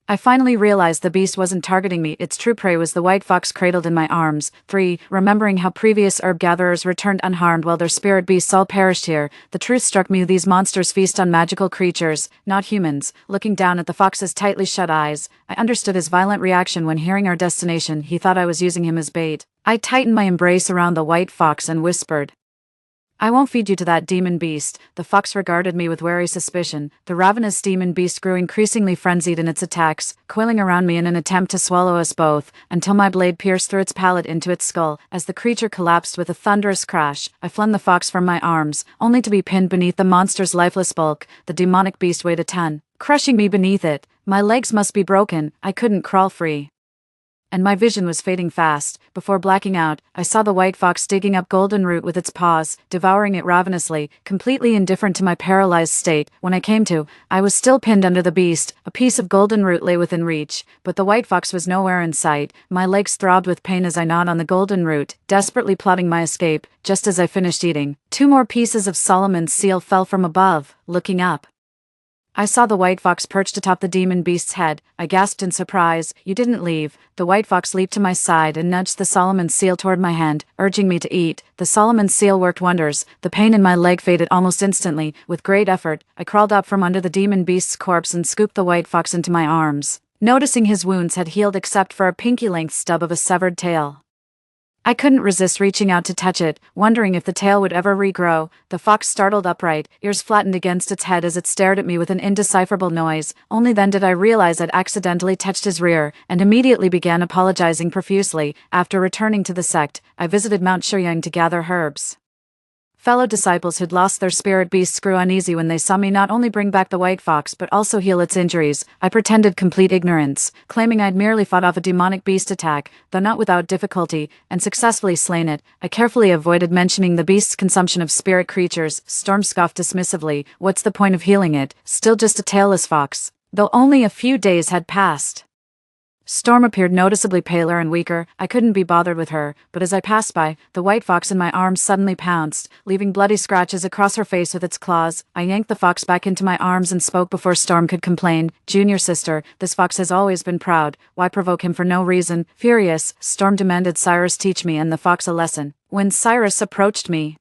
I finally realized the beast wasn't targeting me. Its true prey was the white fox cradled in my arms. 3. Remembering how previous herb gatherers returned unharmed while their spirit beasts all perished here, the truth struck me: these monsters feast on magical creatures, not humans. Looking down at the fox's tightly shut eyes, I understood his violent reaction when hearing our destination. He thought I was using him as bait. I tightened my embrace around the white fox and whispered, I won't feed you to that demon beast. The fox regarded me with wary suspicion. The ravenous demon beast grew increasingly frenzied in its attacks, coiling around me in an attempt to swallow us both, until my blade pierced through its palate into its skull. As the creature collapsed with a thunderous crash, I flung the fox from my arms, only to be pinned beneath the monster's lifeless bulk. The demonic beast weighed a ton, crushing me beneath it. My legs must be broken. I couldn't crawl free, and my vision was fading fast. Before blacking out, I saw the white fox digging up golden root with its paws, devouring it ravenously, completely indifferent to my paralyzed state. When I came to, I was still pinned under the beast. A piece of golden root lay within reach, but the white fox was nowhere in sight. My legs throbbed with pain as I gnawed on the golden root, desperately plotting my escape. Just as I finished eating, 2 more pieces of Solomon's seal fell from above. Looking up, I saw the white fox perched atop the demon beast's head. I gasped in surprise. You didn't leave. The white fox leaped to my side and nudged the Solomon's seal toward my hand, urging me to eat. The Solomon's seal worked wonders. The pain in my leg faded almost instantly. With great effort, I crawled up from under the demon beast's corpse and scooped the white fox into my arms, noticing his wounds had healed except for a pinky-length stub of a severed tail. I couldn't resist reaching out to touch it, wondering if the tail would ever regrow. The fox startled upright, ears flattened against its head as it stared at me with an indecipherable noise. Only then did I realize I'd accidentally touched his rear, and immediately began apologizing profusely. After returning to the sect, I visited Mount Shoyang to gather herbs. Fellow disciples who'd lost their spirit beasts grew uneasy when they saw me not only bring back the white fox but also heal its injuries. I pretended complete ignorance, claiming I'd merely fought off a demonic beast attack, though not without difficulty, and successfully slain it. I carefully avoided mentioning the beast's consumption of spirit creatures. Storm scoffed dismissively. What's the point of healing it? Still just a tailless fox. Though only a few days had passed, Storm appeared noticeably paler and weaker. I couldn't be bothered with her, but as I passed by, the white fox in my arms suddenly pounced, leaving bloody scratches across her face with its claws. I yanked the fox back into my arms and spoke before Storm could complain. Junior sister, this fox has always been proud. Why provoke him for no reason? Furious, Storm demanded Cyrus teach me and the fox a lesson. When Cyrus approached me,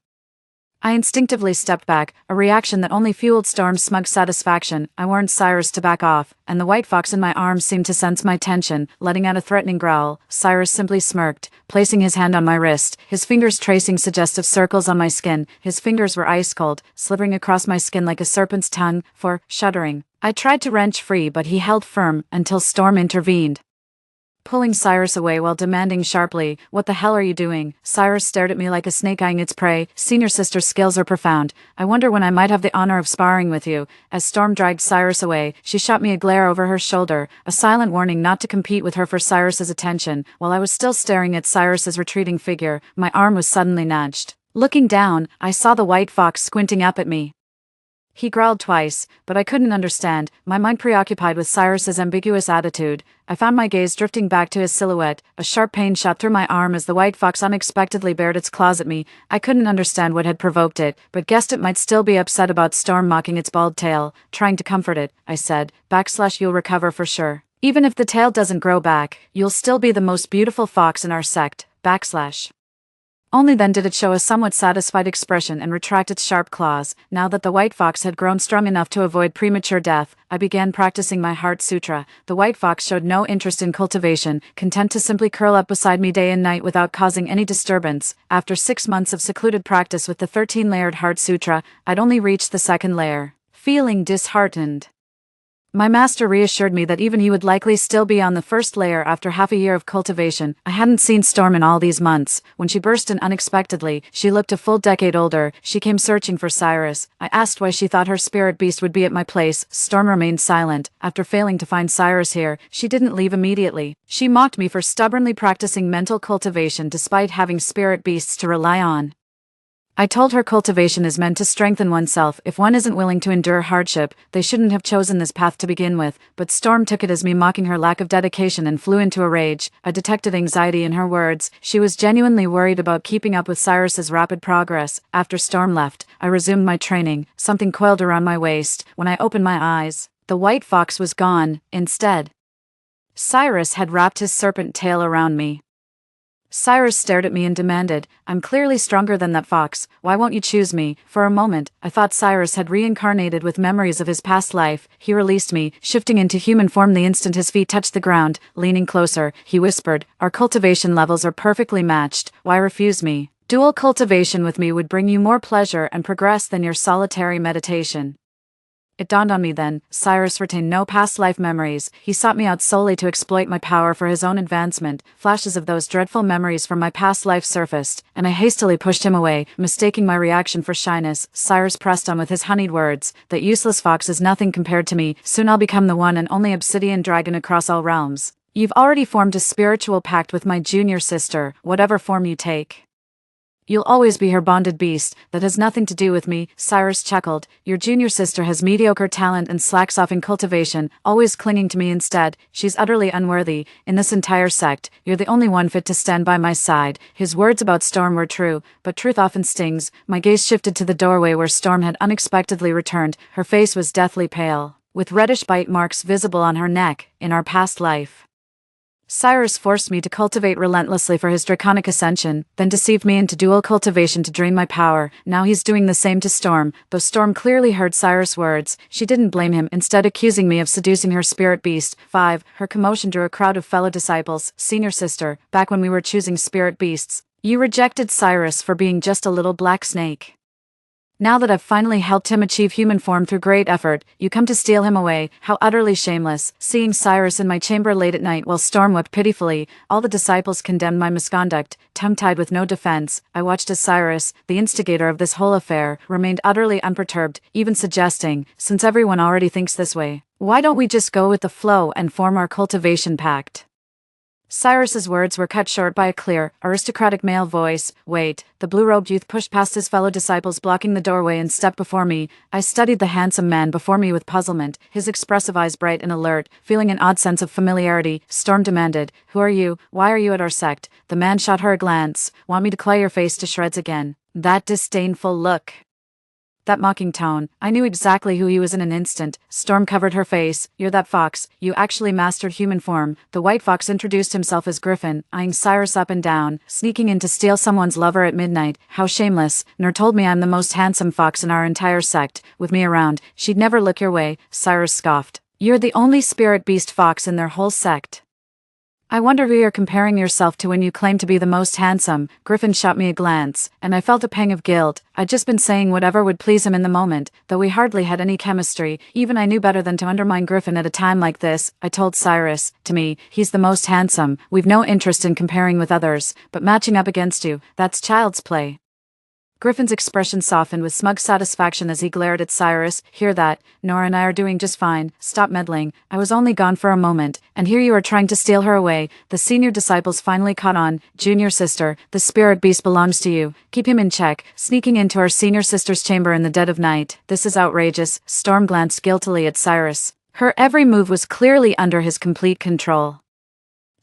I instinctively stepped back, a reaction that only fueled Storm's smug satisfaction. I warned Cyrus to back off, and the white fox in my arms seemed to sense my tension, letting out a threatening growl. Cyrus simply smirked, placing his hand on my wrist, his fingers tracing suggestive circles on my skin. His fingers were ice cold, slithering across my skin like a serpent's tongue. Shuddering, I tried to wrench free, but he held firm until Storm intervened, pulling Cyrus away while demanding sharply, "What the hell are you doing?" Cyrus stared at me like a snake eyeing its prey. Senior sister's skills are profound. I wonder when I might have the honor of sparring with you. As Storm dragged Cyrus away, she shot me a glare over her shoulder, a silent warning not to compete with her for Cyrus's attention. While I was still staring at Cyrus's retreating figure, my arm was suddenly nudged. Looking down, I saw the white fox squinting up at me. He growled twice, but I couldn't understand, my mind preoccupied with Cyrus's ambiguous attitude. I found my gaze drifting back to his silhouette. A sharp pain shot through my arm as the white fox unexpectedly bared its claws at me. I couldn't understand what had provoked it, but guessed it might still be upset about Storm mocking its bald tail. Trying to comfort it, I said, / you'll recover for sure. Even if the tail doesn't grow back, you'll still be the most beautiful fox in our sect, / Only then did it show a somewhat satisfied expression and retract its sharp claws. Now that the white fox had grown strong enough to avoid premature death, I began practicing my heart sutra. The white fox showed no interest in cultivation, content to simply curl up beside me day and night without causing any disturbance. After 6 months of secluded practice with the 13-layered heart sutra, I'd only reached the second layer. Feeling disheartened, my master reassured me that even he would likely still be on the first layer after half a year of cultivation. I hadn't seen Storm in all these months. When she burst in unexpectedly, she looked a full decade older. She came searching for Cyrus. I asked why she thought her spirit beast would be at my place. Storm remained silent. After failing to find Cyrus here, she didn't leave immediately. She mocked me for stubbornly practicing mental cultivation despite having spirit beasts to rely on. I told her cultivation is meant to strengthen oneself. If one isn't willing to endure hardship, they shouldn't have chosen this path to begin with. But Storm took it as me mocking her lack of dedication and flew into a rage. I detected anxiety in her words. She was genuinely worried about keeping up with Cyrus's rapid progress. After Storm left, I resumed my training. Something coiled around my waist. When I opened my eyes, the white fox was gone. Instead, Cyrus had wrapped his serpent tail around me. Cyrus stared at me and demanded, "I'm clearly stronger than that fox, why won't you choose me?" For a moment, I thought Cyrus had reincarnated with memories of his past life. He released me, shifting into human form the instant his feet touched the ground. Leaning closer, he whispered, "Our cultivation levels are perfectly matched, why refuse me? Dual cultivation with me would bring you more pleasure and progress than your solitary meditation." It dawned on me then, Cyrus retained no past life memories. He sought me out solely to exploit my power for his own advancement. Flashes of those dreadful memories from my past life surfaced, and I hastily pushed him away, mistaking my reaction for shyness. Cyrus pressed on with his honeyed words, "That useless fox is nothing compared to me. Soon I'll become the one and only obsidian dragon across all realms. You've already formed a spiritual pact with my junior sister, whatever form you take. You'll always be her bonded beast. That has nothing to do with me." Cyrus chuckled. "Your junior sister has mediocre talent and slacks off in cultivation, always clinging to me instead. She's utterly unworthy. In this entire sect, you're the only one fit to stand by my side." His words about Storm were true, but truth often stings. My gaze shifted to the doorway where Storm had unexpectedly returned. Her face was deathly pale, with reddish bite marks visible on her neck. In our past life, Cyrus forced me to cultivate relentlessly for his draconic ascension, then deceived me into dual cultivation to drain my power. Now he's doing the same to Storm. Though Storm clearly heard Cyrus' words, she didn't blame him, instead accusing me of seducing her spirit beast. 5. Her commotion drew a crowd of fellow disciples. "Senior sister, back when we were choosing spirit beasts, you rejected Cyrus for being just a little black snake. Now that I've finally helped him achieve human form through great effort, you come to steal him away. How utterly shameless." Seeing Cyrus in my chamber late at night while Storm wept pitifully, all the disciples condemned my misconduct. Tongue-tied with no defense, I watched as Cyrus, the instigator of this whole affair, remained utterly unperturbed, even suggesting, "Since everyone already thinks this way, why don't we just go with the flow and form our cultivation pact?" Cyrus's words were cut short by a clear, aristocratic male voice. "Wait." The blue-robed youth pushed past his fellow disciples blocking the doorway and stepped before me. I studied the handsome man before me with puzzlement, his expressive eyes bright and alert. Feeling an odd sense of familiarity, Storm demanded, "Who are you? Why are you at our sect?" The man shot her a glance. "Want me to claw your face to shreds again?" That disdainful look, that mocking tone, I knew exactly who he was in an instant. Storm covered her face. "You're that fox. You actually mastered human form." The white fox introduced himself as Griffin, eyeing Cyrus up and down. "Sneaking in to steal someone's lover at midnight. How shameless. Nur told me I'm the most handsome fox in our entire sect. With me around, she'd never look your way." Cyrus scoffed. "You're the only spirit beast fox in their whole sect. I wonder who you're comparing yourself to when you claim to be the most handsome." Griffin shot me a glance, and I felt a pang of guilt. I'd just been saying whatever would please him in the moment, though we hardly had any chemistry. Even I knew better than to undermine Griffin at a time like this. I told Cyrus, "To me, he's the most handsome. We've no interest in comparing with others, but matching up against you, that's child's play." Griffin's expression softened with smug satisfaction as he glared at Cyrus. Hear that? Nora and I are doing just fine. Stop meddling. I was only gone for a moment, and here you are trying to steal her away. The senior disciples finally caught on. Junior sister, the spirit beast belongs to you. Keep him in check. Sneaking into our senior sister's chamber in the dead of night. This is outrageous. Storm glanced guiltily at Cyrus. Her every move was clearly under his complete control.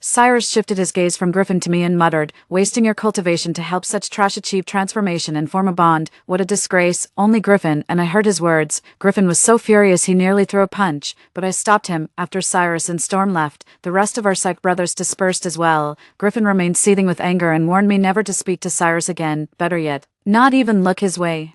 Cyrus shifted his gaze from Griffin to me and muttered, wasting your cultivation to help such trash achieve transformation and form a bond. What a disgrace. Only Griffin, and I heard his words. Griffin was so furious he nearly threw a punch, but I stopped him. After Cyrus and Storm left, the rest of our sect brothers dispersed as well. Griffin remained seething with anger and warned me never to speak to Cyrus again, better yet, not even look his way.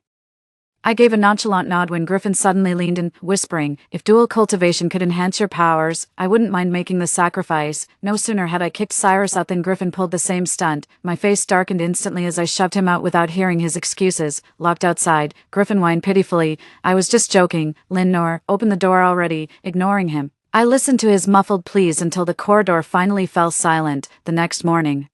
I gave a nonchalant nod when Griffin suddenly leaned in, whispering, if dual cultivation could enhance your powers, I wouldn't mind making the sacrifice. No sooner had I kicked Cyrus out than Griffin pulled the same stunt. My face darkened instantly as I shoved him out without hearing his excuses. Locked outside, Griffin whined pitifully. I was just joking. Lenore, open the door already, ignoring him. I listened to his muffled pleas until the corridor finally fell silent. The next morning,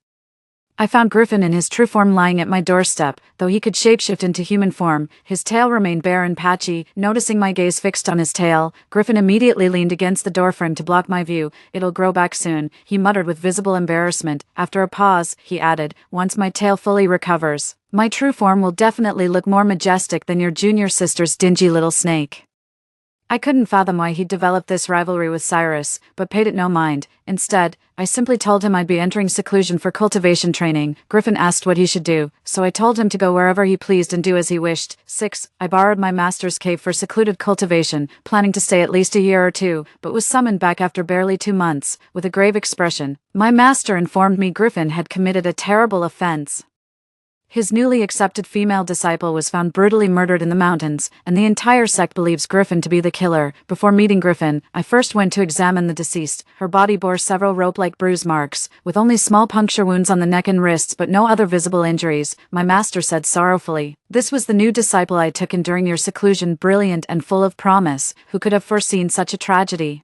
I found Griffin in his true form lying at my doorstep. Though he could shapeshift into human form, his tail remained bare and patchy. Noticing my gaze fixed on his tail, Griffin immediately leaned against the doorframe to block my view. It'll grow back soon, he muttered with visible embarrassment. After a pause, he added, once my tail fully recovers, my true form will definitely look more majestic than your junior sister's dingy little snake. I couldn't fathom why he'd developed this rivalry with Cyrus, but paid it no mind. Instead, I simply told him I'd be entering seclusion for cultivation training. Griffin asked what he should do, so I told him to go wherever he pleased and do as he wished. 6. I borrowed my master's cave for secluded cultivation, planning to stay at least a year or two, but was summoned back after barely 2 months. With a grave expression, my master informed me Griffin had committed a terrible offense. His newly accepted female disciple was found brutally murdered in the mountains, and the entire sect believes Griffin to be the killer. Before meeting Griffin, I first went to examine the deceased. Her body bore several rope-like bruise marks, with only small puncture wounds on the neck and wrists but no other visible injuries. My master said sorrowfully, this was the new disciple I took in during your seclusion, brilliant and full of promise. Who could have foreseen such a tragedy?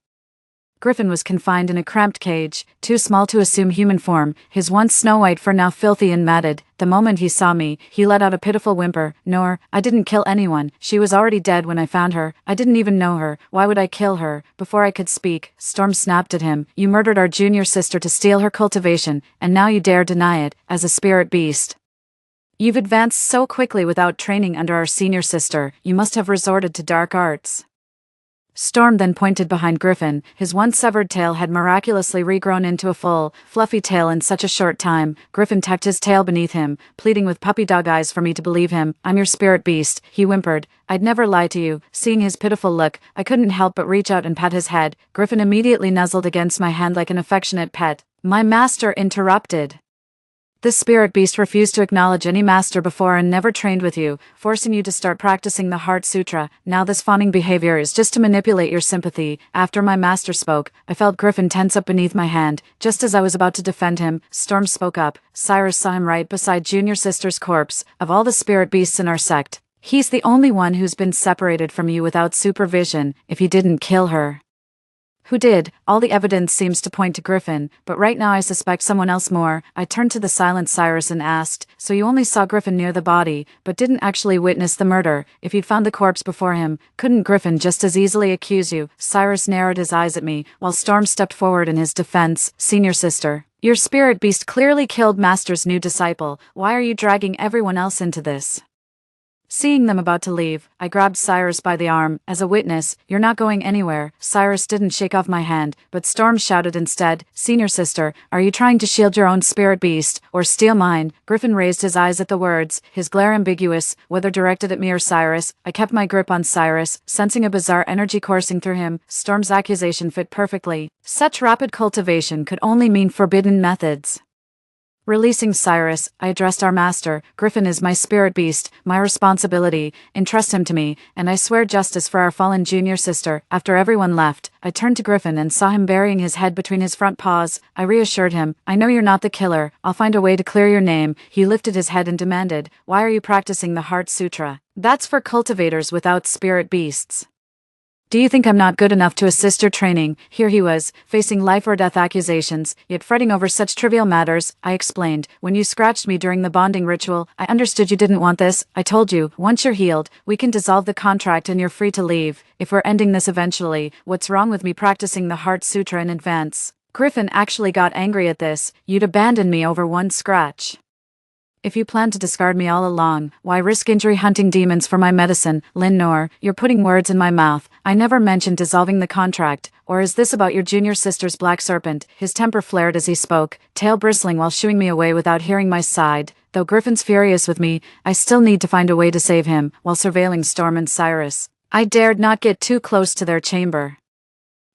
Griffin was confined in a cramped cage, too small to assume human form, his once snow-white fur now filthy and matted. The moment he saw me, he let out a pitiful whimper. Nor, I didn't kill anyone. She was already dead when I found her. I didn't even know her. Why would I kill her? Before I could speak, Storm snapped at him. You murdered our junior sister to steal her cultivation, and now you dare deny it, as a spirit beast. You've advanced so quickly without training under our senior sister, you must have resorted to dark arts. Storm then pointed behind Griffin. His once severed tail had miraculously regrown into a full, fluffy tail in such a short time. Griffin tucked his tail beneath him, pleading with puppy-dog eyes for me to believe him. I'm your spirit beast, he whimpered. I'd never lie to you. Seeing his pitiful look, I couldn't help but reach out and pat his head. Griffin immediately nuzzled against my hand like an affectionate pet. My master interrupted. This spirit beast refused to acknowledge any master before and never trained with you, forcing you to start practicing the Heart Sutra. Now this fawning behavior is just to manipulate your sympathy. After my master spoke, I felt Griffin tense up beneath my hand. Just as I was about to defend him, Storm spoke up. Cyrus saw him right beside junior sister's corpse. Of all the spirit beasts in our sect, he's the only one who's been separated from you without supervision. If he didn't kill her, who did? All the evidence seems to point to Griffin, but right now I suspect someone else more. I turned to the silent Cyrus and asked, so you only saw Griffin near the body, but didn't actually witness the murder? If you'd found the corpse before him, couldn't Griffin just as easily accuse you? Cyrus narrowed his eyes at me, while Storm stepped forward in his defense. Senior sister, your spirit beast clearly killed Master's new disciple. Why are you dragging everyone else into this? Seeing them about to leave, I grabbed Cyrus by the arm. As a witness, you're not going anywhere. Cyrus didn't shake off my hand, but Storm shouted instead, Senior sister, are you trying to shield your own spirit beast, or steal mine? Griffin raised his eyes at the words, his glare ambiguous, whether directed at me or Cyrus. I kept my grip on Cyrus, sensing a bizarre energy coursing through him. Storm's accusation fit perfectly. Such rapid cultivation could only mean forbidden methods. Releasing Cyrus, I addressed our master. Griffin is my spirit beast, my responsibility. Entrust him to me, and I swear justice for our fallen junior sister. After everyone left, I turned to Griffin and saw him burying his head between his front paws. I reassured him, I know you're not the killer. I'll find a way to clear your name. He lifted his head and demanded, why are you practicing the Heart Sutra? That's for cultivators without spirit beasts. Do you think I'm not good enough to assist your training? Here he was, facing life or death accusations, yet fretting over such trivial matters. I explained, when you scratched me during the bonding ritual, I understood you didn't want this. I told you, once you're healed, we can dissolve the contract and you're free to leave. If we're ending this eventually, what's wrong with me practicing the Heart Sutra in advance? Griffin actually got angry at this. You'd abandon me over one scratch. If you planned to discard me all along, why risk injury hunting demons for my medicine? Linor, you're putting words in my mouth. I never mentioned dissolving the contract. Or is this about your junior sister's black serpent? His temper flared as he spoke, tail bristling while shooing me away without hearing my side. Though Griffin's furious with me, I still need to find a way to save him, while surveilling Storm and Cyrus. I dared not get too close to their chamber.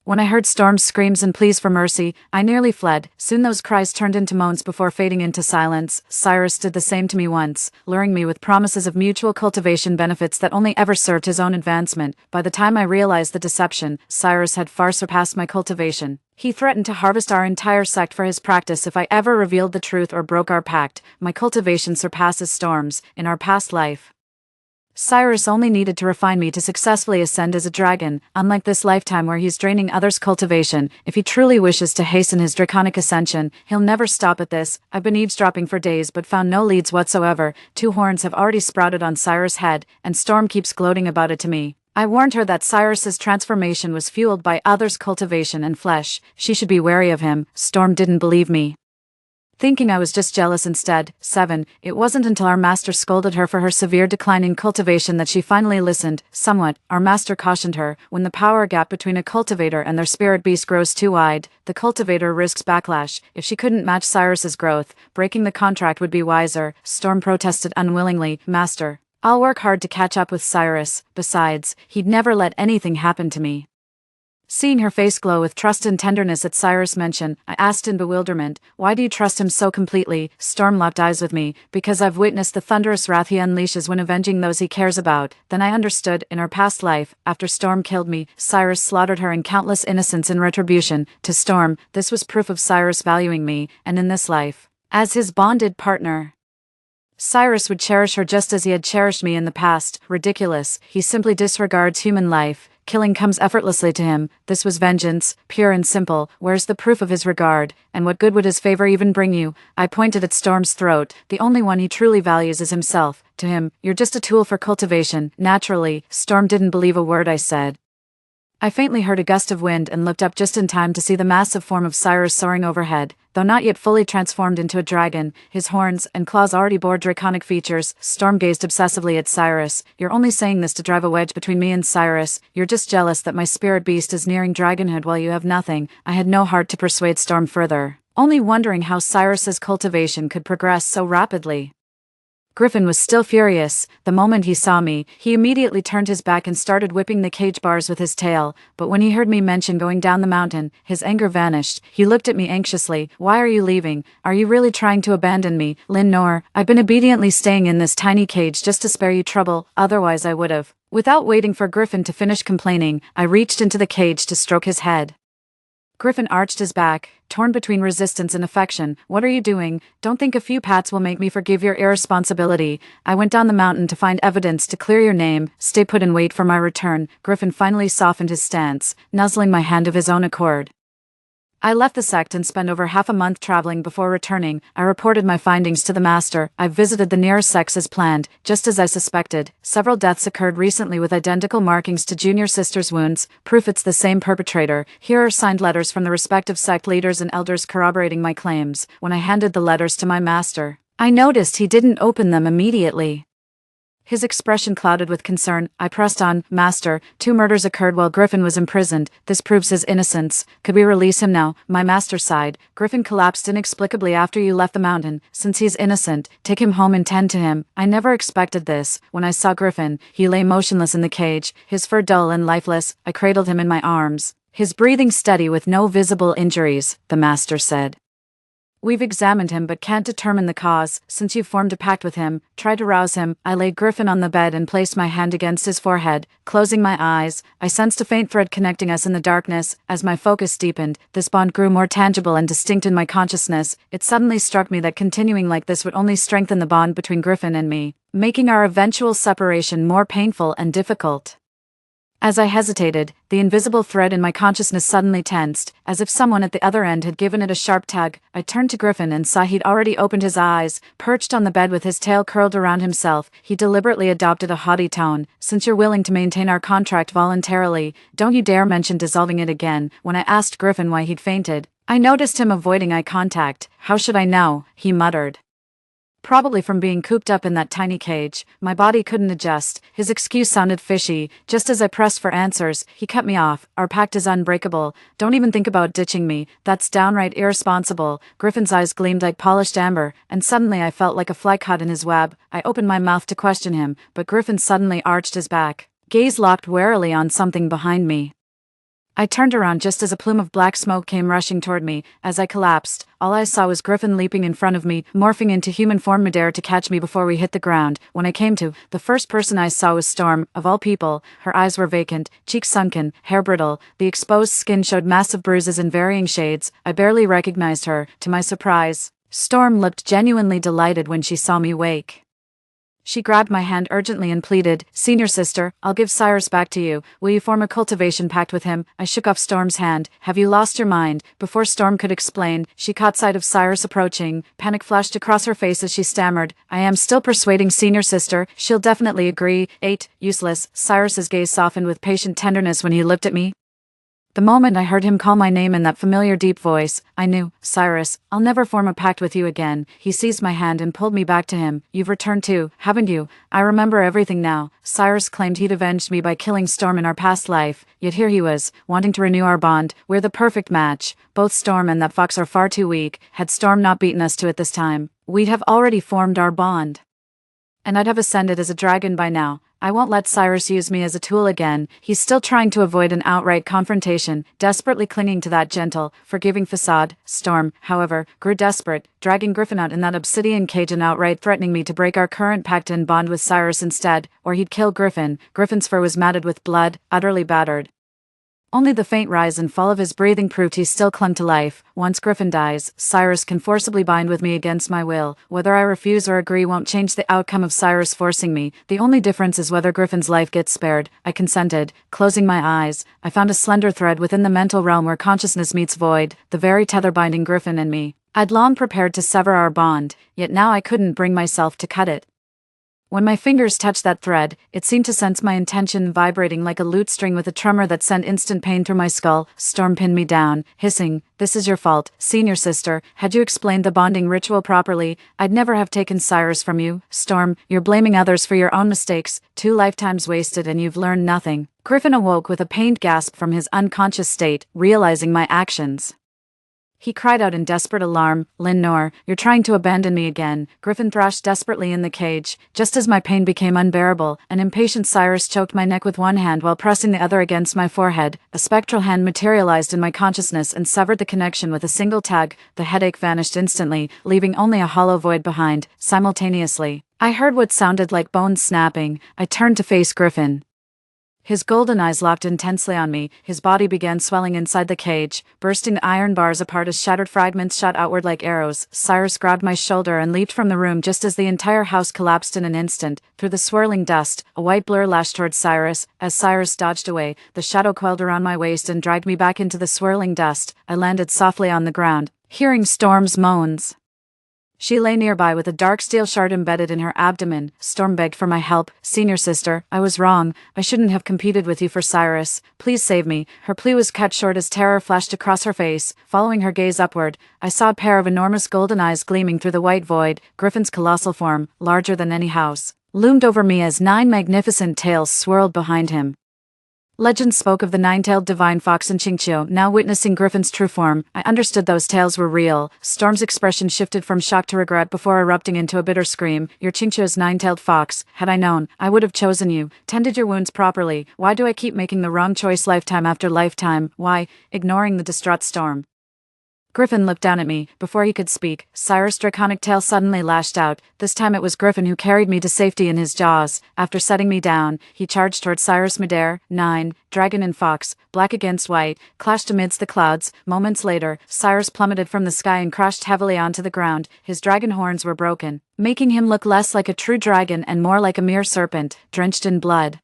When I heard Storm's screams and pleas for mercy, I nearly fled. Soon those cries turned into moans before fading into silence. Cyrus did the same to me once, luring me with promises of mutual cultivation benefits that only ever served his own advancement. By the time I realized the deception, Cyrus had far surpassed my cultivation. He threatened to harvest our entire sect for his practice if I ever revealed the truth or broke our pact. My cultivation surpasses Storm's in our past life. Cyrus only needed to refine me to successfully ascend as a dragon, unlike this lifetime where he's draining others' cultivation. If he truly wishes to hasten his draconic ascension, he'll never stop at this. I've been eavesdropping for days but found no leads whatsoever. 2 horns have already sprouted on Cyrus' head, and Storm keeps gloating about it to me. I warned her that Cyrus's transformation was fueled by others' cultivation and flesh. She should be wary of him. Storm didn't believe me, thinking I was just jealous instead. 7. It wasn't until our master scolded her for her severe decline in cultivation that she finally listened, somewhat. Our master cautioned her, when the power gap between a cultivator and their spirit beast grows too wide, the cultivator risks backlash. If she couldn't match Cyrus's growth, breaking the contract would be wiser. Storm protested unwillingly. Master, I'll work hard to catch up with Cyrus. Besides, he'd never let anything happen to me. Seeing her face glow with trust and tenderness at Cyrus' mention, I asked in bewilderment, why do you trust him so completely? Storm locked eyes with me, because I've witnessed the thunderous wrath he unleashes when avenging those he cares about. Then I understood, in her past life, after Storm killed me, Cyrus slaughtered her and countless innocents in retribution. To Storm, this was proof of Cyrus valuing me, and in this life, as his bonded partner, Cyrus would cherish her just as he had cherished me in the past. Ridiculous. He simply disregards human life. Killing comes effortlessly to him. This was vengeance, pure and simple. Where's the proof of his regard? And what good would his favor even bring you? I pointed at Storm's throat. The only one he truly values is himself. To him, you're just a tool for cultivation. Naturally, Storm didn't believe a word I said. I faintly heard a gust of wind and looked up just in time to see the massive form of Cyrus soaring overhead. Though not yet fully transformed into a dragon, his horns and claws already bore draconic features. Storm gazed obsessively at Cyrus. You're only saying this to drive a wedge between me and Cyrus. You're just jealous that my spirit beast is nearing dragonhood while you have nothing. I had no heart to persuade Storm further, only wondering how Cyrus's cultivation could progress so rapidly. Griffin was still furious. The moment he saw me, he immediately turned his back and started whipping the cage bars with his tail. But when he heard me mention going down the mountain, his anger vanished. He looked at me anxiously. Why are you leaving? Are you really trying to abandon me? Linor, I've been obediently staying in this tiny cage just to spare you trouble, otherwise I would've. Without waiting for Griffin to finish complaining, I reached into the cage to stroke his head. Griffin arched his back, torn between resistance and affection. What are you doing? Don't think a few pats will make me forgive your irresponsibility. I went down the mountain to find evidence to clear your name. Stay put and wait for my return. Griffin finally softened his stance, nuzzling my hand of his own accord. I left the sect and spent over half a month traveling before returning. I reported my findings to the master. I visited the nearest sects as planned, just as I suspected. Several deaths occurred recently with identical markings to junior sister's wounds, proof it's the same perpetrator. Here are signed letters from the respective sect leaders and elders corroborating my claims. When I handed the letters to my master, I noticed he didn't open them immediately. His expression clouded with concern. I pressed on. Master, 2 murders occurred while Griffin was imprisoned. This proves his innocence. Could we release him now? My master sighed. Griffin collapsed inexplicably after you left the mountain. Since he's innocent, take him home and tend to him. I never expected this. When I saw Griffin, he lay motionless in the cage, his fur dull and lifeless. I cradled him in my arms, his breathing steady with no visible injuries, the master said. We've examined him but can't determine the cause. Since you've formed a pact with him, try to rouse him. I laid Griffin on the bed and placed my hand against his forehead. Closing my eyes, I sensed a faint thread connecting us in the darkness. As my focus deepened, this bond grew more tangible and distinct in my consciousness. It suddenly struck me that continuing like this would only strengthen the bond between Griffin and me, making our eventual separation more painful and difficult. As I hesitated, the invisible thread in my consciousness suddenly tensed, as if someone at the other end had given it a sharp tug. I turned to Griffin and saw he'd already opened his eyes, perched on the bed with his tail curled around himself. He deliberately adopted a haughty tone. "Since you're willing to maintain our contract voluntarily, don't you dare mention dissolving it again." When I asked Griffin why he'd fainted, I noticed him avoiding eye contact. "How should I know?" he muttered. "Probably from being cooped up in that tiny cage. My body couldn't adjust." His excuse sounded fishy. Just as I pressed for answers, he cut me off. "Our pact is unbreakable. Don't even think about ditching me. That's downright irresponsible." Griffin's eyes gleamed like polished amber, and suddenly I felt like a fly caught in his web. I opened my mouth to question him, but Griffin suddenly arched his back, gaze locked warily on something behind me. I turned around just as a plume of black smoke came rushing toward me. As I collapsed, all I saw was Griffin leaping in front of me, morphing into human form midair to catch me before we hit the ground. When I came to, the first person I saw was Storm, of all people. Her eyes were vacant, cheeks sunken, hair brittle. The exposed skin showed massive bruises in varying shades. I barely recognized her. To my surprise, Storm looked genuinely delighted when she saw me wake. She grabbed my hand urgently and pleaded, "Senior sister, I'll give Cyrus back to you. Will you form a cultivation pact with him?" I shook off Storm's hand. "Have you lost your mind?" Before Storm could explain, she caught sight of Cyrus approaching. Panic flashed across her face as she stammered, "I am still persuading senior sister. She'll definitely agree." Useless. Cyrus's gaze softened with patient tenderness when he looked at me. The moment I heard him call my name in that familiar deep voice, I knew. "Cyrus, I'll never form a pact with you again." He seized my hand and pulled me back to him. "You've returned too, haven't you?" I remember everything now. Cyrus claimed he'd avenged me by killing Storm in our past life, yet here he was, wanting to renew our bond. We're the perfect match. Both Storm and that fox are far too weak. Had Storm not beaten us to it this time, we'd have already formed our bond. And I'd have ascended as a dragon by now. I won't let Cyrus use me as a tool again. He's still trying to avoid an outright confrontation, desperately clinging to that gentle, forgiving facade. Storm, however, grew desperate, dragging Griffin out in that obsidian cage and outright threatening me to break our current pact and bond with Cyrus instead, or he'd kill Griffin. Griffin's fur was matted with blood, utterly battered. Only the faint rise and fall of his breathing proved he still clung to life. Once Griffin dies, Cyrus can forcibly bind with me against my will. Whether I refuse or agree won't change the outcome of Cyrus forcing me. The only difference is whether Griffin's life gets spared. I consented. Closing my eyes, I found a slender thread within the mental realm where consciousness meets void, the very tether binding Griffin and me. I'd long prepared to sever our bond, yet now I couldn't bring myself to cut it. When my fingers touched that thread, it seemed to sense my intention vibrating like a lute string with a tremor that sent instant pain through my skull. Storm pinned me down, hissing, "This is your fault, senior sister. Had you explained the bonding ritual properly, I'd never have taken Cyrus from you." "Storm, you're blaming others for your own mistakes. 2 lifetimes wasted and you've learned nothing." Griffin awoke with a pained gasp from his unconscious state, realizing my actions. He cried out in desperate alarm, "Lenore, you're trying to abandon me again." Griffin thrashed desperately in the cage. Just as my pain became unbearable, an impatient Cyrus choked my neck with one hand while pressing the other against my forehead. A spectral hand materialized in my consciousness and severed the connection with a single tug. The headache vanished instantly, leaving only a hollow void behind. Simultaneously, I heard what sounded like bones snapping. I turned to face Griffin. His golden eyes locked intensely on me. His body began swelling inside the cage, bursting the iron bars apart as shattered fragments shot outward like arrows. Cyrus grabbed my shoulder and leaped from the room just as the entire house collapsed in an instant. Through the swirling dust, a white blur lashed towards Cyrus. As Cyrus dodged away, the shadow coiled around my waist and dragged me back into the swirling dust. I landed softly on the ground, hearing Storm's moans. She lay nearby with a dark steel shard embedded in her abdomen. Storm begged for my help. "Senior sister, I was wrong. I shouldn't have competed with you for Cyrus. Please save me." Her plea was cut short as terror flashed across her face. Following her gaze upward, I saw a pair of enormous golden eyes gleaming through the white void. Griffin's colossal form, larger than any house, loomed over me as 9 magnificent tails swirled behind him. Legend spoke of the 9-tailed divine fox in Qingqiu. Now witnessing Griffin's true form, I understood those tales were real. Storm's expression shifted from shock to regret before erupting into a bitter scream. "You're Qingqiu's 9-tailed fox. Had I known, I would have chosen you. Tended your wounds properly. Why do I keep making the wrong choice lifetime after lifetime? Why?" Ignoring the distraught Storm, Griffin looked down at me. Before he could speak, Cyrus' draconic tail suddenly lashed out. This time it was Griffin who carried me to safety in his jaws. After setting me down, he charged toward Cyrus midair. 9, dragon and fox, black against white, clashed amidst the clouds. Moments later, Cyrus plummeted from the sky and crashed heavily onto the ground. His dragon horns were broken, making him look less like a true dragon and more like a mere serpent, drenched in blood.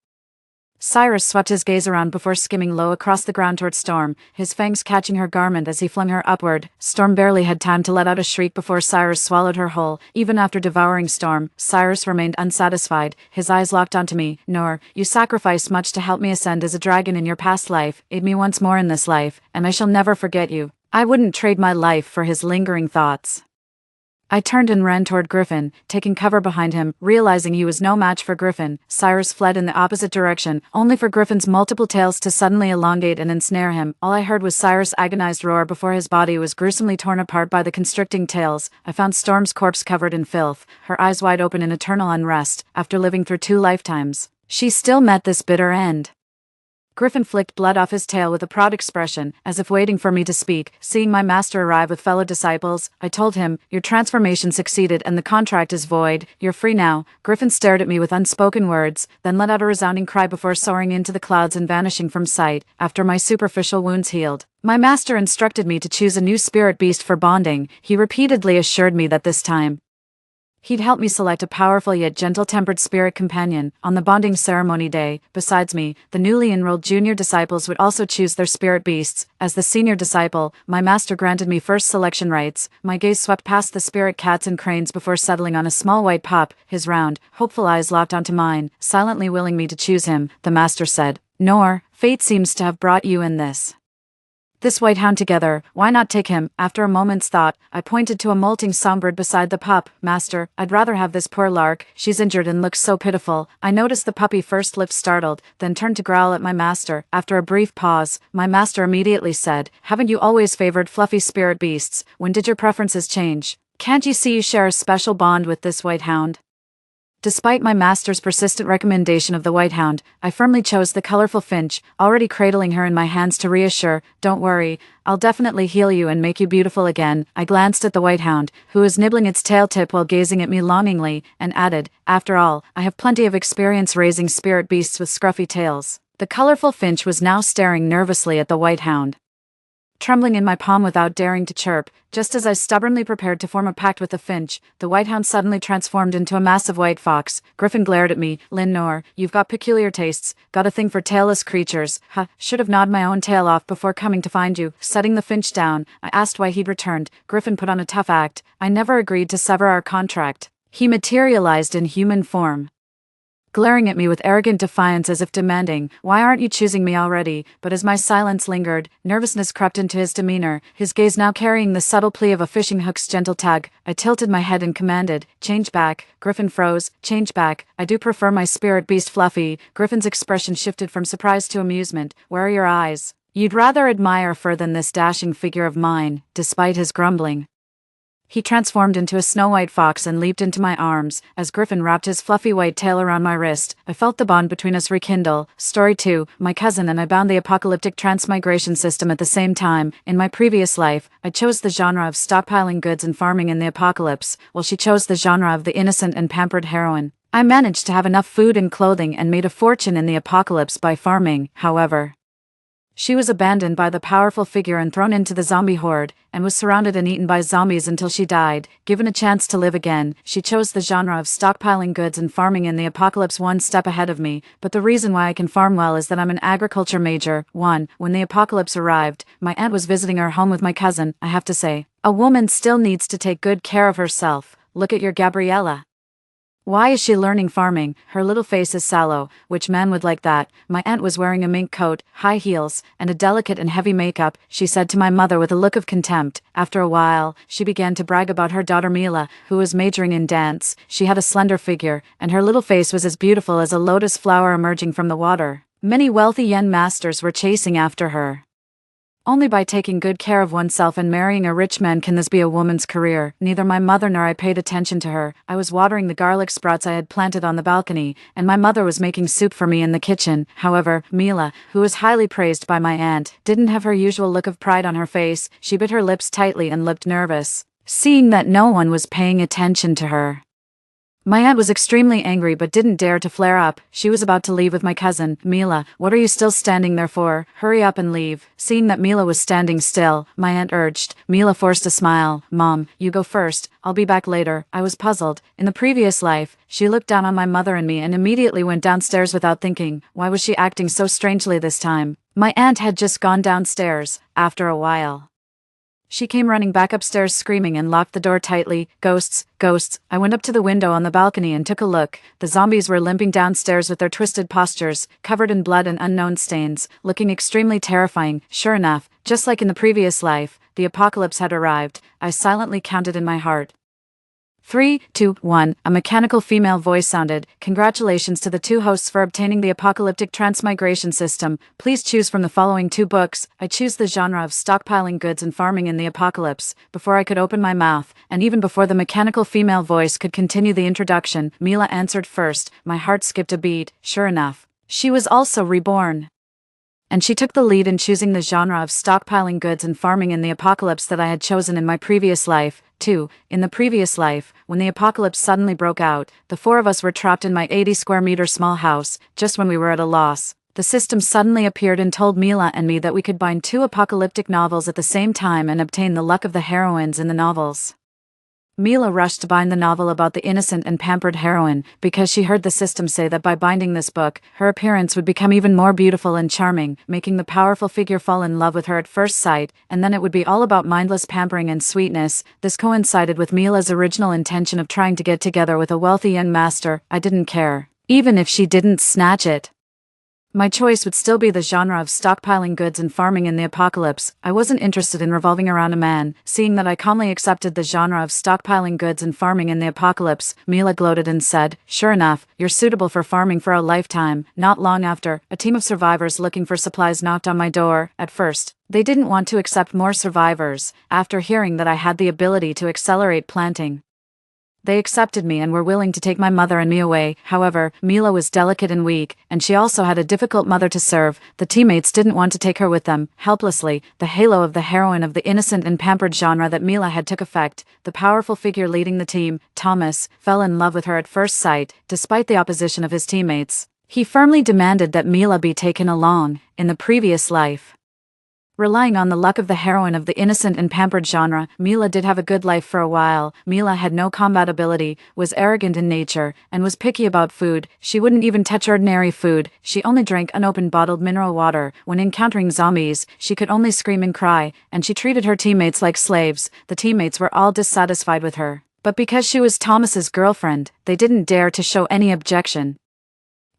Cyrus swept his gaze around before skimming low across the ground toward Storm, his fangs catching her garment as he flung her upward. Storm barely had time to let out a shriek before Cyrus swallowed her whole. Even after devouring Storm, Cyrus remained unsatisfied, his eyes locked onto me. Noor, you sacrificed much to help me ascend as a dragon in your past life, aid me once more in this life, and I shall never forget you. I wouldn't trade my life for his lingering thoughts. I turned and ran toward Griffin, taking cover behind him, realizing he was no match for Griffin. Cyrus fled in the opposite direction, only for Griffin's multiple tails to suddenly elongate and ensnare him. All I heard was Cyrus' agonized roar before his body was gruesomely torn apart by the constricting tails. I found Storm's corpse covered in filth, her eyes wide open in eternal unrest. After living through 2 lifetimes, she still met this bitter end. Griffin flicked blood off his tail with a proud expression, as if waiting for me to speak. Seeing my master arrive with fellow disciples, I told him, your transformation succeeded and the contract is void. You're free now. Griffin stared at me with unspoken words, then let out a resounding cry before soaring into the clouds and vanishing from sight. After my superficial wounds healed, my master instructed me to choose a new spirit beast for bonding. He repeatedly assured me that this time, he'd help me select a powerful yet gentle-tempered spirit companion. On the bonding ceremony day, besides me, the newly enrolled junior disciples would also choose their spirit beasts. As the senior disciple, my master granted me first selection rights. My gaze swept past the spirit cats and cranes before settling on a small white pup, his round, hopeful eyes locked onto mine, silently willing me to choose him. The master said, Noor, fate seems to have brought you in this white hound together, why not take him? After a moment's thought, I pointed to a molting songbird beside the pup. Master, I'd rather have this poor lark, she's injured and looks so pitiful. I noticed the puppy first lift startled, then turned to growl at my master. After a brief pause, my master immediately said, haven't you always favored fluffy spirit beasts? When did your preferences change? Can't you see you share a special bond with this white hound? Despite my master's persistent recommendation of the white hound, I firmly chose the colorful finch, already cradling her in my hands to reassure, don't worry, I'll definitely heal you and make you beautiful again. I glanced at the white hound, who was nibbling its tail tip while gazing at me longingly, and added, after all, I have plenty of experience raising spirit beasts with scruffy tails. The colorful finch was now staring nervously at the white hound, trembling in my palm without daring to chirp. Just as I stubbornly prepared to form a pact with the finch, the white hound suddenly transformed into a massive white fox. Griffin glared at me. Noor, you've got peculiar tastes, got a thing for tailless creatures. Should have gnawed my own tail off before coming to find you. Setting the finch down, I asked why he'd returned. Griffin put on a tough act. I never agreed to sever our contract. He materialized in human form, glaring at me with arrogant defiance as if demanding, why aren't you choosing me already? But as my silence lingered, nervousness crept into his demeanor, his gaze now carrying the subtle plea of a fishing hook's gentle tug. I tilted my head and commanded, change back. Griffin froze, change back. I do prefer my spirit beast Fluffy. Griffin's expression shifted from surprise to amusement. Where are your eyes? You'd rather admire fur than this dashing figure of mine. Despite his grumbling, he transformed into a snow-white fox and leaped into my arms. As Griffin wrapped his fluffy white tail around my wrist, I felt the bond between us rekindle. Story 2, my cousin and I bound the apocalyptic transmigration system at the same time. In my previous life, I chose the genre of stockpiling goods and farming in the apocalypse, while she chose the genre of the innocent and pampered heroine. I managed to have enough food and clothing and made a fortune in the apocalypse by farming. However, she was abandoned by the powerful figure and thrown into the zombie horde, and was surrounded and eaten by zombies until she died. Given a chance to live again, she chose the genre of stockpiling goods and farming in the apocalypse one step ahead of me, but the reason why I can farm well is that I'm an agriculture major. 1. When the apocalypse arrived, my aunt was visiting our home with my cousin. I have to say, a woman still needs to take good care of herself. Look at your Gabriella. Why is she learning farming? Her little face is sallow. Which man would like that? My aunt was wearing a mink coat, high heels, and a delicate and heavy makeup, she said to my mother with a look of contempt. After a while, she began to brag about her daughter Mila, who was majoring in dance. She had a slender figure, and her little face was as beautiful as a lotus flower emerging from the water. Many wealthy yen masters were chasing after her. Only by taking good care of oneself and marrying a rich man can this be a woman's career. Neither my mother nor I paid attention to her. I was watering the garlic sprouts I had planted on the balcony, and my mother was making soup for me in the kitchen. However, Mila, who was highly praised by my aunt, didn't have her usual look of pride on her face. She bit her lips tightly and looked nervous, seeing that no one was paying attention to her. My aunt was extremely angry but didn't dare to flare up. She was about to leave with my cousin. Mila, what are you still standing there for? Hurry up and leave. Seeing that Mila was standing still, my aunt urged. Mila forced a smile. Mom, you go first. I'll be back later. I was puzzled. In the previous life, she looked down on my mother and me and immediately went downstairs without thinking. Why was she acting so strangely this time? My aunt had just gone downstairs. After a while, she came running back upstairs screaming and locked the door tightly. Ghosts, ghosts. I went up to the window on the balcony and took a look. The zombies were limping downstairs with their twisted postures, covered in blood and unknown stains, looking extremely terrifying. Sure enough, just like in the previous life, the apocalypse had arrived. I silently counted in my heart. 3, 2, 1, a mechanical female voice sounded. Congratulations to the two hosts for obtaining the apocalyptic transmigration system. Please choose from the following 2 books. I choose the genre of stockpiling goods and farming in the apocalypse. Before I could open my mouth, and even before the mechanical female voice could continue the introduction, Mila answered first. My heart skipped a beat. Sure enough, she was also reborn. And she took the lead in choosing the genre of stockpiling goods and farming in the apocalypse that I had chosen in my previous life. 2. In the previous life, when the apocalypse suddenly broke out, the 4 of us were trapped in my 80 square meter small house. Just when we were at a loss, the system suddenly appeared and told Mila and me that we could bind 2 apocalyptic novels at the same time and obtain the luck of the heroines in the novels. Mila rushed to bind the novel about the innocent and pampered heroine, because she heard the system say that by binding this book, her appearance would become even more beautiful and charming, making the powerful figure fall in love with her at first sight, and then it would be all about mindless pampering and sweetness. This coincided with Mila's original intention of trying to get together with a wealthy young master. I didn't care, even if she didn't snatch it. My choice would still be the genre of stockpiling goods and farming in the apocalypse. I wasn't interested in revolving around a man. Seeing that I calmly accepted the genre of stockpiling goods and farming in the apocalypse, Mila gloated and said, sure enough, you're suitable for farming for a lifetime. Not long after, a team of survivors looking for supplies knocked on my door. At first, they didn't want to accept more survivors. After hearing that I had the ability to accelerate planting, they accepted me and were willing to take my mother and me away. However, Mila was delicate and weak, and she also had a difficult mother to serve. The teammates didn't want to take her with them. Helplessly, the halo of the heroine of the innocent and pampered genre that Mila had took effect. The powerful figure leading the team, Thomas, fell in love with her at first sight, despite the opposition of his teammates. He firmly demanded that Mila be taken along. In the previous life, relying on the luck of the heroine of the innocent and pampered genre, Mila did have a good life for a while. Mila had no combat ability, was arrogant in nature, and was picky about food. She wouldn't even touch ordinary food. She only drank unopened bottled mineral water. When encountering zombies, she could only scream and cry, and she treated her teammates like slaves. The teammates were all dissatisfied with her, but because she was Thomas's girlfriend, they didn't dare to show any objection.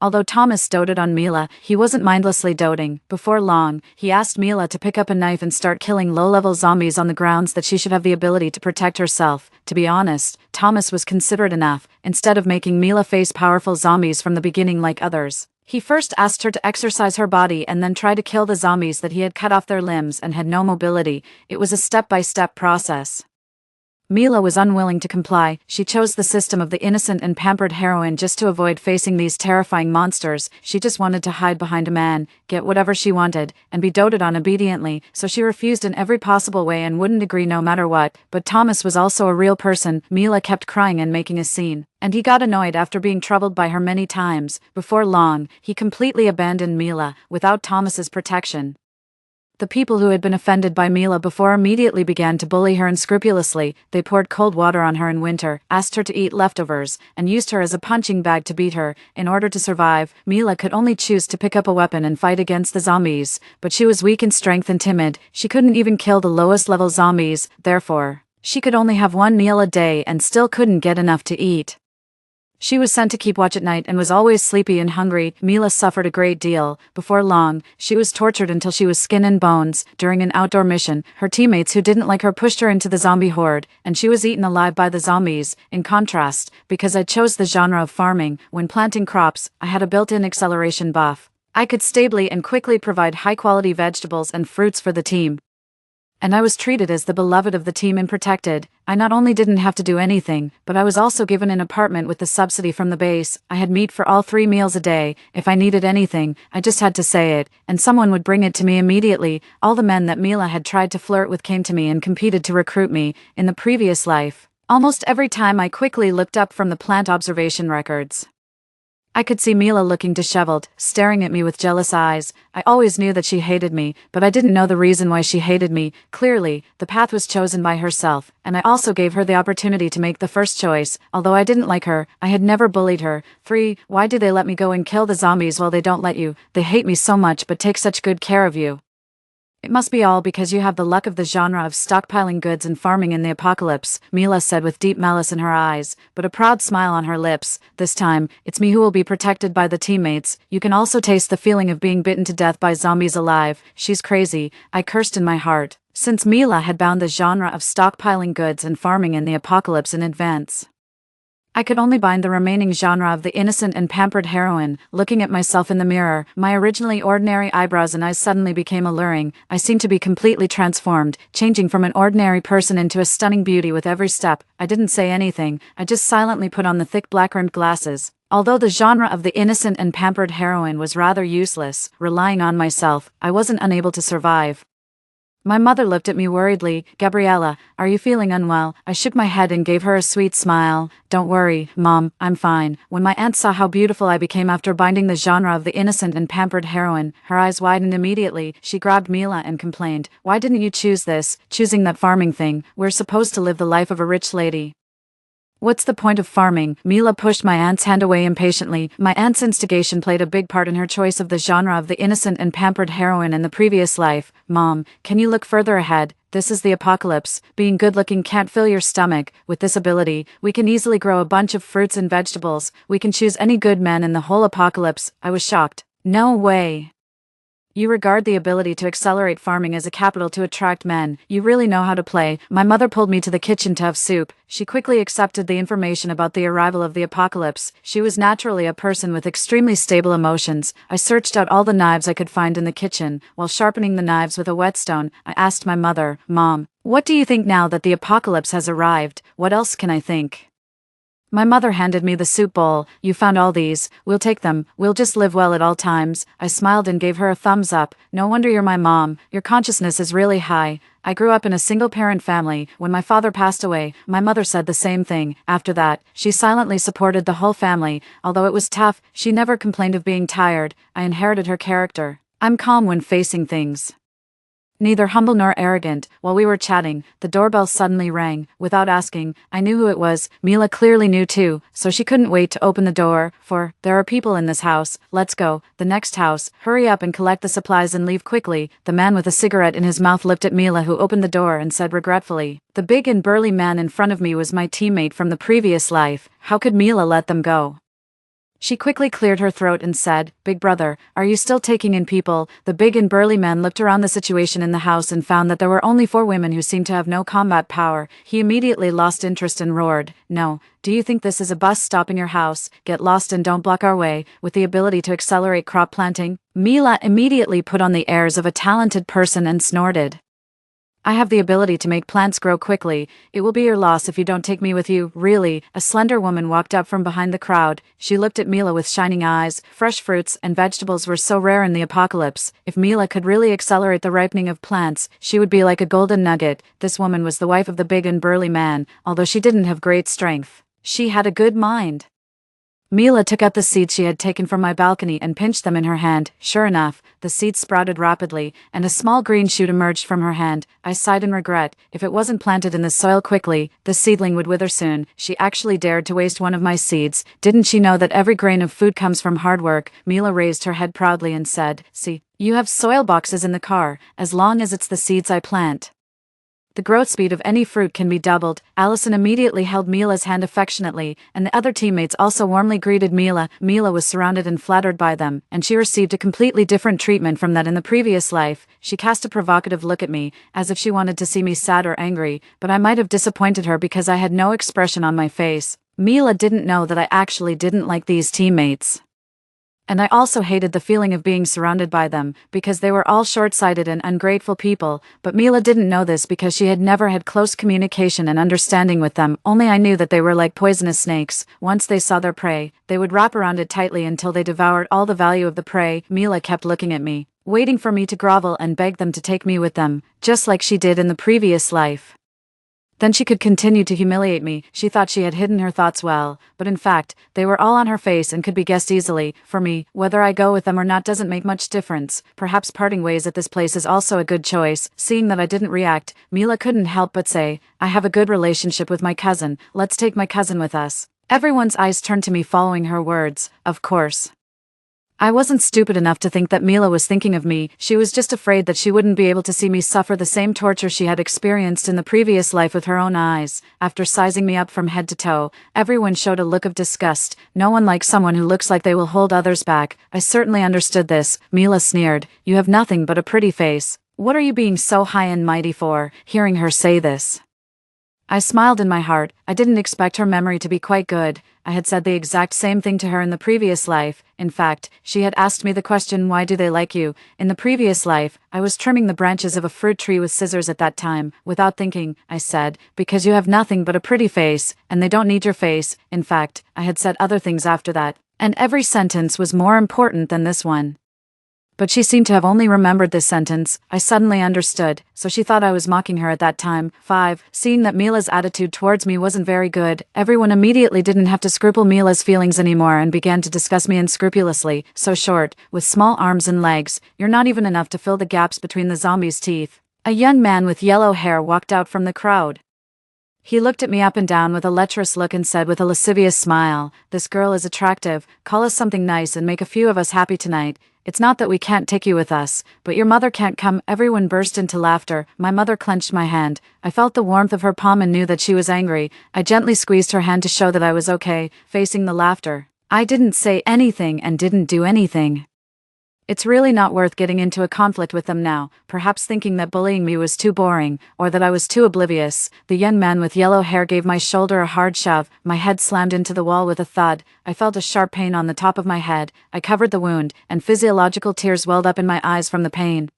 Although Thomas doted on Mila, he wasn't mindlessly doting. Before long, he asked Mila to pick up a knife and start killing low-level zombies on the grounds that she should have the ability to protect herself. To be honest, Thomas was considerate enough. Instead of making Mila face powerful zombies from the beginning like others, he first asked her to exercise her body and then try to kill the zombies that he had cut off their limbs and had no mobility. It was a step-by-step process. Mila was unwilling to comply. She chose the system of the innocent and pampered heroine just to avoid facing these terrifying monsters. She just wanted to hide behind a man, get whatever she wanted, and be doted on obediently, so she refused in every possible way and wouldn't agree no matter what. But Thomas was also a real person. Mila kept crying and making a scene, and he got annoyed after being troubled by her many times. Before long, he completely abandoned Mila, without Thomas's protection. The people who had been offended by Mila before immediately began to bully her unscrupulously. They poured cold water on her in winter, asked her to eat leftovers, and used her as a punching bag to beat her. In order to survive, Mila could only choose to pick up a weapon and fight against the zombies, but she was weak in strength and timid. She couldn't even kill the lowest level zombies, therefore, she could only have one meal a day and still couldn't get enough to eat. She was sent to keep watch at night and was always sleepy and hungry. Mila suffered a great deal. Before long, she was tortured until she was skin and bones. During an outdoor mission, her teammates who didn't like her pushed her into the zombie horde, and she was eaten alive by the zombies. In contrast, because I chose the genre of farming, when planting crops, I had a built-in acceleration buff. I could stably and quickly provide high-quality vegetables and fruits for the team, and I was treated as the beloved of the team and protected. I not only didn't have to do anything, but I was also given an apartment with the subsidy from the base. I had meat for all 3 meals a day. If I needed anything, I just had to say it, and someone would bring it to me immediately. All the men that Mila had tried to flirt with came to me and competed to recruit me. In the previous life, Almost every time I quickly looked up from the plant observation records. I could see Mila looking disheveled, staring at me with jealous eyes. I always knew that she hated me, but I didn't know the reason why she hated me. Clearly, the path was chosen by herself, and I also gave her the opportunity to make the first choice. Although I didn't like her, I had never bullied her. 3. Why do they let me go and kill the zombies while they don't let you? They hate me so much but take such good care of you. It must be all because you have the luck of the genre of stockpiling goods and farming in the apocalypse, Mila said with deep malice in her eyes, but a proud smile on her lips. This time, it's me who will be protected by the teammates. You can also taste the feeling of being bitten to death by zombies alive. She's crazy, I cursed in my heart. Since Mila had bound the genre of stockpiling goods and farming in the apocalypse in advance, I could only bind the remaining genre of the innocent and pampered heroine. Looking at myself in the mirror, my originally ordinary eyebrows and eyes suddenly became alluring. I seemed to be completely transformed, changing from an ordinary person into a stunning beauty with every step. I didn't say anything, I just silently put on the thick black-rimmed glasses. Although the genre of the innocent and pampered heroine was rather useless, relying on myself, I wasn't unable to survive. My mother looked at me worriedly. Gabriella, are you feeling unwell? I shook my head and gave her a sweet smile. Don't worry, Mom, I'm fine. When my aunt saw how beautiful I became after binding the genre of the innocent and pampered heroine, her eyes widened immediately. She grabbed Mila and complained, why didn't you choose this, choosing that farming thing? We're supposed to live the life of a rich lady. What's the point of farming? Mila pushed my aunt's hand away impatiently. My aunt's instigation played a big part in her choice of the genre of the innocent and pampered heroine in the previous life. Mom, can you look further ahead? This is the apocalypse. Being good-looking can't fill your stomach. With this ability, we can easily grow a bunch of fruits and vegetables. We can choose any good man in the whole apocalypse. I was shocked. No way. You regard the ability to accelerate farming as a capital to attract men. You really know how to play. My mother pulled me to the kitchen to have soup. She quickly accepted the information about the arrival of the apocalypse. She was naturally a person with extremely stable emotions. I searched out all the knives I could find in the kitchen. While sharpening the knives with a whetstone, I asked my mother, Mom, what do you think now that the apocalypse has arrived? What else can I think? My mother handed me the soup bowl. You found all these. We'll take them. We'll just live well at all times. I smiled and gave her a thumbs up. No wonder you're my mom. Your consciousness is really high. I grew up in a single-parent family. When my father passed away, my mother said the same thing. After that, she silently supported the whole family. Although it was tough, she never complained of being tired. I inherited her character. I'm calm when facing things. Neither humble nor arrogant. While we were chatting, the doorbell suddenly rang. Without asking, I knew who it was. Mila clearly knew too, so she couldn't wait to open the door. There are people in this house. Let's go. The next house. Hurry up and collect the supplies and leave quickly. The man with a cigarette in his mouth looked at Mila, who opened the door and said regretfully. The big and burly man in front of me was my teammate from the previous life. How could Mila let them go? She quickly cleared her throat and said, Big brother, are you still taking in people? The big and burly man looked around the situation in the house and found that there were only 4 women who seemed to have no combat power. He immediately lost interest and roared, No, do you think this is a bus stopping your house? Get lost and don't block our way. With the ability to accelerate crop planting, Mila immediately put on the airs of a talented person and snorted. I have the ability to make plants grow quickly. It will be your loss if you don't take me with you. Really? A slender woman walked up from behind the crowd. She looked at Mila with shining eyes. Fresh fruits and vegetables were so rare in the apocalypse. If Mila could really accelerate the ripening of plants, she would be like a golden nugget. This woman was the wife of the big and burly man. Although she didn't have great strength, she had a good mind. Mila took out the seeds she had taken from my balcony and pinched them in her hand. Sure enough, the seeds sprouted rapidly, and a small green shoot emerged from her hand. I sighed in regret. If it wasn't planted in the soil quickly, the seedling would wither soon. She actually dared to waste one of my seeds. Didn't she know that every grain of food comes from hard work? Mila raised her head proudly and said, See, you have soil boxes in the car, as long as it's the seeds I plant. The growth speed of any fruit can be doubled. Allison immediately held Mila's hand affectionately, and the other teammates also warmly greeted Mila. Mila was surrounded and flattered by them, and she received a completely different treatment from that in the previous life. She cast a provocative look at me, as if she wanted to see me sad or angry, but I might have disappointed her because I had no expression on my face. Mila didn't know that I actually didn't like these teammates. And I also hated the feeling of being surrounded by them, because they were all short-sighted and ungrateful people, but Mila didn't know this because she had never had close communication and understanding with them. Only I knew that they were like poisonous snakes. Once they saw their prey, they would wrap around it tightly until they devoured all the value of the prey. Mila kept looking at me, waiting for me to grovel and beg them to take me with them, just like she did in the previous life. Then she could continue to humiliate me. She thought she had hidden her thoughts well, but in fact, they were all on her face and could be guessed easily. For me, whether I go with them or not doesn't make much difference. Perhaps parting ways at this place is also a good choice. Seeing that I didn't react, Mila couldn't help but say, I have a good relationship with my cousin, let's take my cousin with us. Everyone's eyes turned to me following her words, of course. I wasn't stupid enough to think that Mila was thinking of me. She was just afraid that she wouldn't be able to see me suffer the same torture she had experienced in the previous life with her own eyes. After sizing me up from head to toe, everyone showed a look of disgust. No one likes someone who looks like they will hold others back. I certainly understood this. Mila sneered, you have nothing but a pretty face. What are you being so high and mighty for? Hearing her say this, I smiled in my heart. I didn't expect her memory to be quite good. I had said the exact same thing to her in the previous life. In fact, she had asked me the question, why do they like you? In the previous life, I was trimming the branches of a fruit tree with scissors at that time. Without thinking, I said, because you have nothing but a pretty face, and they don't need your face. In fact, I had said other things after that, and every sentence was more important than this one. But she seemed to have only remembered this sentence. I suddenly understood, so she thought I was mocking her at that time. 5. Seeing that Mila's attitude towards me wasn't very good, everyone immediately didn't have to scruple Mila's feelings anymore and began to discuss me unscrupulously. So short, with small arms and legs, you're not even enough to fill the gaps between the zombie's teeth. A young man with yellow hair walked out from the crowd. He looked at me up and down with a lecherous look and said with a lascivious smile, this girl is attractive, call us something nice and make a few of us happy tonight. It's not that we can't take you with us, but your mother can't come. Everyone burst into laughter. My mother clenched my hand. I felt the warmth of her palm and knew that she was angry. I gently squeezed her hand to show that I was okay, facing the laughter. I didn't say anything and didn't do anything. It's really not worth getting into a conflict with them now, perhaps thinking that bullying me was too boring, or that I was too oblivious. The young man with yellow hair gave my shoulder a hard shove. My head slammed into the wall with a thud. I felt a sharp pain on the top of my head. I covered the wound, and physiological tears welled up in my eyes from the pain.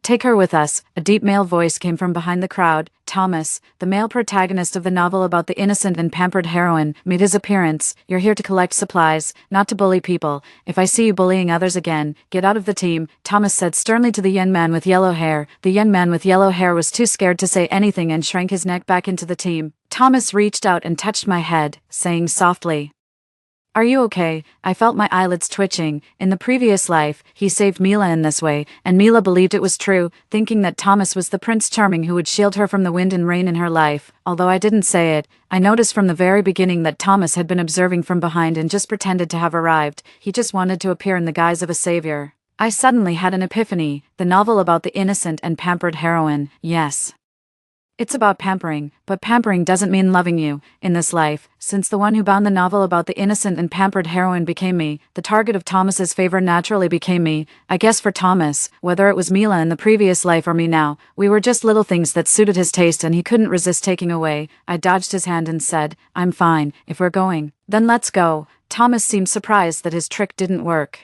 Take her with us, a deep male voice came from behind the crowd. Thomas, the male protagonist of the novel about the innocent and pampered heroine, made his appearance. You're here to collect supplies, not to bully people. If I see you bullying others again, get out of the team, Thomas said sternly to the young man with yellow hair. The young man with yellow hair was too scared to say anything and shrank his neck back into the team. Thomas reached out and touched my head, saying softly, are you okay? I felt my eyelids twitching. In the previous life, he saved Mila in this way, and Mila believed it was true, thinking that Thomas was the Prince Charming who would shield her from the wind and rain in her life. Although I didn't say it, I noticed from the very beginning that Thomas had been observing from behind and just pretended to have arrived. He just wanted to appear in the guise of a savior. I suddenly had an epiphany. The novel about the innocent and pampered heroine, yes. It's about pampering, but pampering doesn't mean loving you. In this life, since the one who bound the novel about the innocent and pampered heroine became me, the target of Thomas's favor naturally became me. I guess for Thomas, whether it was Mila in the previous life or me now, we were just little things that suited his taste and he couldn't resist taking away. I dodged his hand and said, I'm fine, if we're going, then let's go. Thomas seemed surprised that his trick didn't work.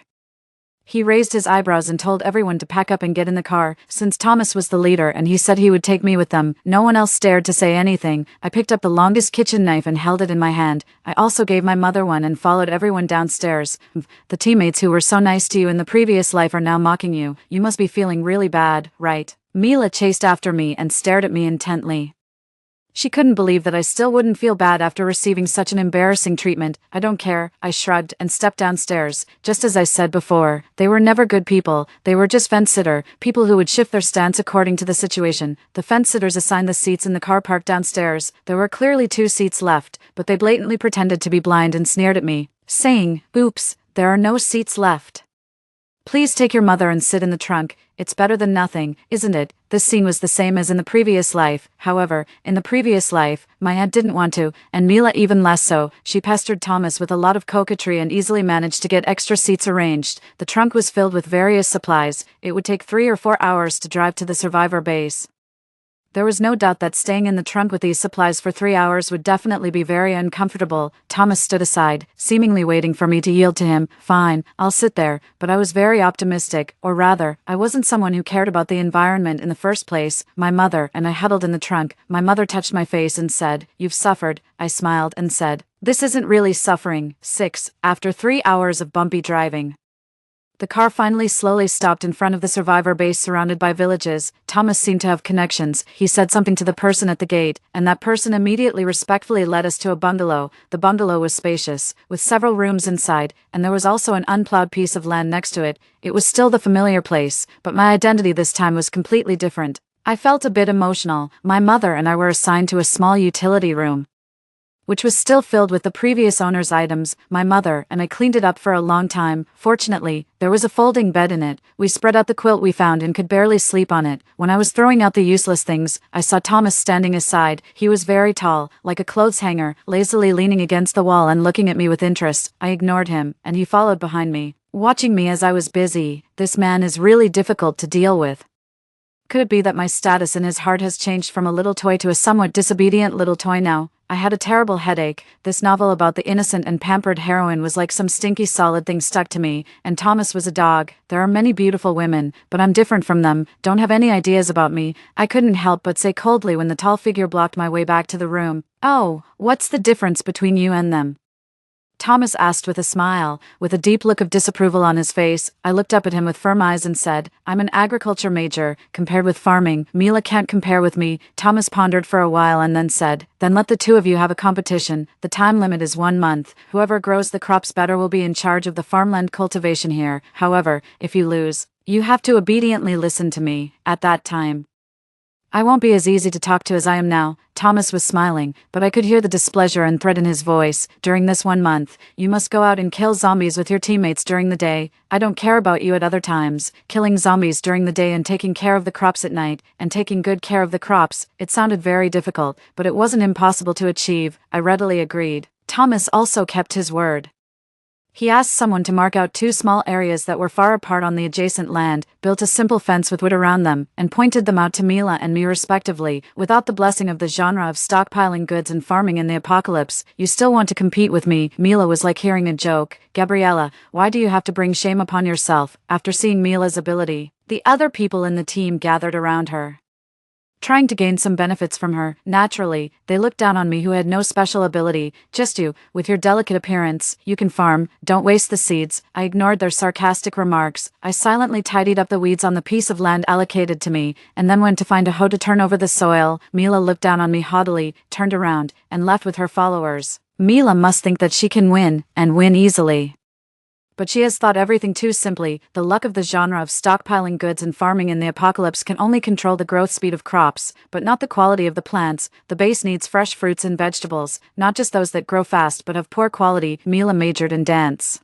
He raised his eyebrows and told everyone to pack up and get in the car, since Thomas was the leader and he said he would take me with them. No one else dared to say anything. I picked up the longest kitchen knife and held it in my hand. I also gave my mother one and followed everyone downstairs. The teammates who were so nice to you in the previous life are now mocking you. You must be feeling really bad, right? Mila chased after me and stared at me intently. She couldn't believe that I still wouldn't feel bad after receiving such an embarrassing treatment. I don't care, I shrugged and stepped downstairs. Just as I said before, they were never good people. They were just fence-sitter, people who would shift their stance according to the situation. The fence-sitters assigned the seats in the car parked downstairs. There were clearly 2 seats left, but they blatantly pretended to be blind and sneered at me, saying, oops, there are no seats left. Please take your mother and sit in the trunk. It's better than nothing, isn't it? This scene was the same as in the previous life. However, in the previous life, my aunt didn't want to, and Mila even less so. She pestered Thomas with a lot of coquetry and easily managed to get extra seats arranged. The trunk was filled with various supplies. It would take 3 or 4 hours to drive to the survivor base. There was no doubt that staying in the trunk with these supplies for 3 hours would definitely be very uncomfortable. Thomas stood aside, seemingly waiting for me to yield to him. Fine, I'll sit there, but I was very optimistic, or rather, I wasn't someone who cared about the environment in the first place. My mother and I huddled in the trunk. My mother touched my face and said, "You've suffered." I smiled and said, "This isn't really suffering." 6. After 3 hours of bumpy driving. The car finally slowly stopped in front of the survivor base surrounded by villages. Thomas seemed to have connections. He said something to the person at the gate, and that person immediately respectfully led us to a bungalow. The bungalow was spacious, with several rooms inside, and there was also an unplowed piece of land next to it. It was still the familiar place, but my identity this time was completely different. I felt a bit emotional. My mother and I were assigned to a small utility room, which was still filled with the previous owner's items. My mother and I cleaned it up for a long time. Fortunately, there was a folding bed in it. We spread out the quilt we found and could barely sleep on it. When I was throwing out the useless things, I saw Thomas standing aside. He was very tall, like a clothes hanger, lazily leaning against the wall and looking at me with interest. I ignored him, and he followed behind me, watching me as I was busy. This man is really difficult to deal with. Could it be that my status in his heart has changed from a little toy to a somewhat disobedient little toy now? I had a terrible headache. This novel about the innocent and pampered heroine was like some stinky solid thing stuck to me, and Thomas was a dog. There are many beautiful women, but I'm different from them, don't have any ideas about me. I couldn't help but say coldly when the tall figure blocked my way back to the room. "Oh, what's the difference between you and them?" Thomas asked with a smile. With a deep look of disapproval on his face, I looked up at him with firm eyes and said, "I'm an agriculture major. Compared with farming, Mila can't compare with me." Thomas pondered for a while and then said, "Then let the two of you have a competition. The time limit is 1 month. Whoever grows the crops better will be in charge of the farmland cultivation here. However, if you lose, you have to obediently listen to me. At that time, I won't be as easy to talk to as I am now." Thomas was smiling, but I could hear the displeasure and threat in his voice. "During this 1 month, you must go out and kill zombies with your teammates during the day. I don't care about you at other times. Killing zombies during the day and taking care of the crops at night, and taking good care of the crops." It sounded very difficult, but it wasn't impossible to achieve. I readily agreed. Thomas also kept his word. He asked someone to mark out 2 small areas that were far apart on the adjacent land, built a simple fence with wood around them, and pointed them out to Mila and me respectively. Without the blessing of the genre of stockpiling goods and farming in the apocalypse, you still want to compete with me. Mila was like hearing a joke. "Gabriella, why do you have to bring shame upon yourself?" After seeing Mila's ability, the other people in the team gathered around her, trying to gain some benefits from her. Naturally, they looked down on me who had no special ability. "Just you, with your delicate appearance, you can farm, don't waste the seeds." I ignored their sarcastic remarks. I silently tidied up the weeds on the piece of land allocated to me, and then went to find a hoe to turn over the soil. Mila looked down on me haughtily, turned around, and left with her followers. Mila must think that she can win, and win easily. But she has thought everything too simply. The luck of the genre of stockpiling goods and farming in the apocalypse can only control the growth speed of crops, but not the quality of the plants. The base needs fresh fruits and vegetables, not just those that grow fast but have poor quality. Mila majored in dance.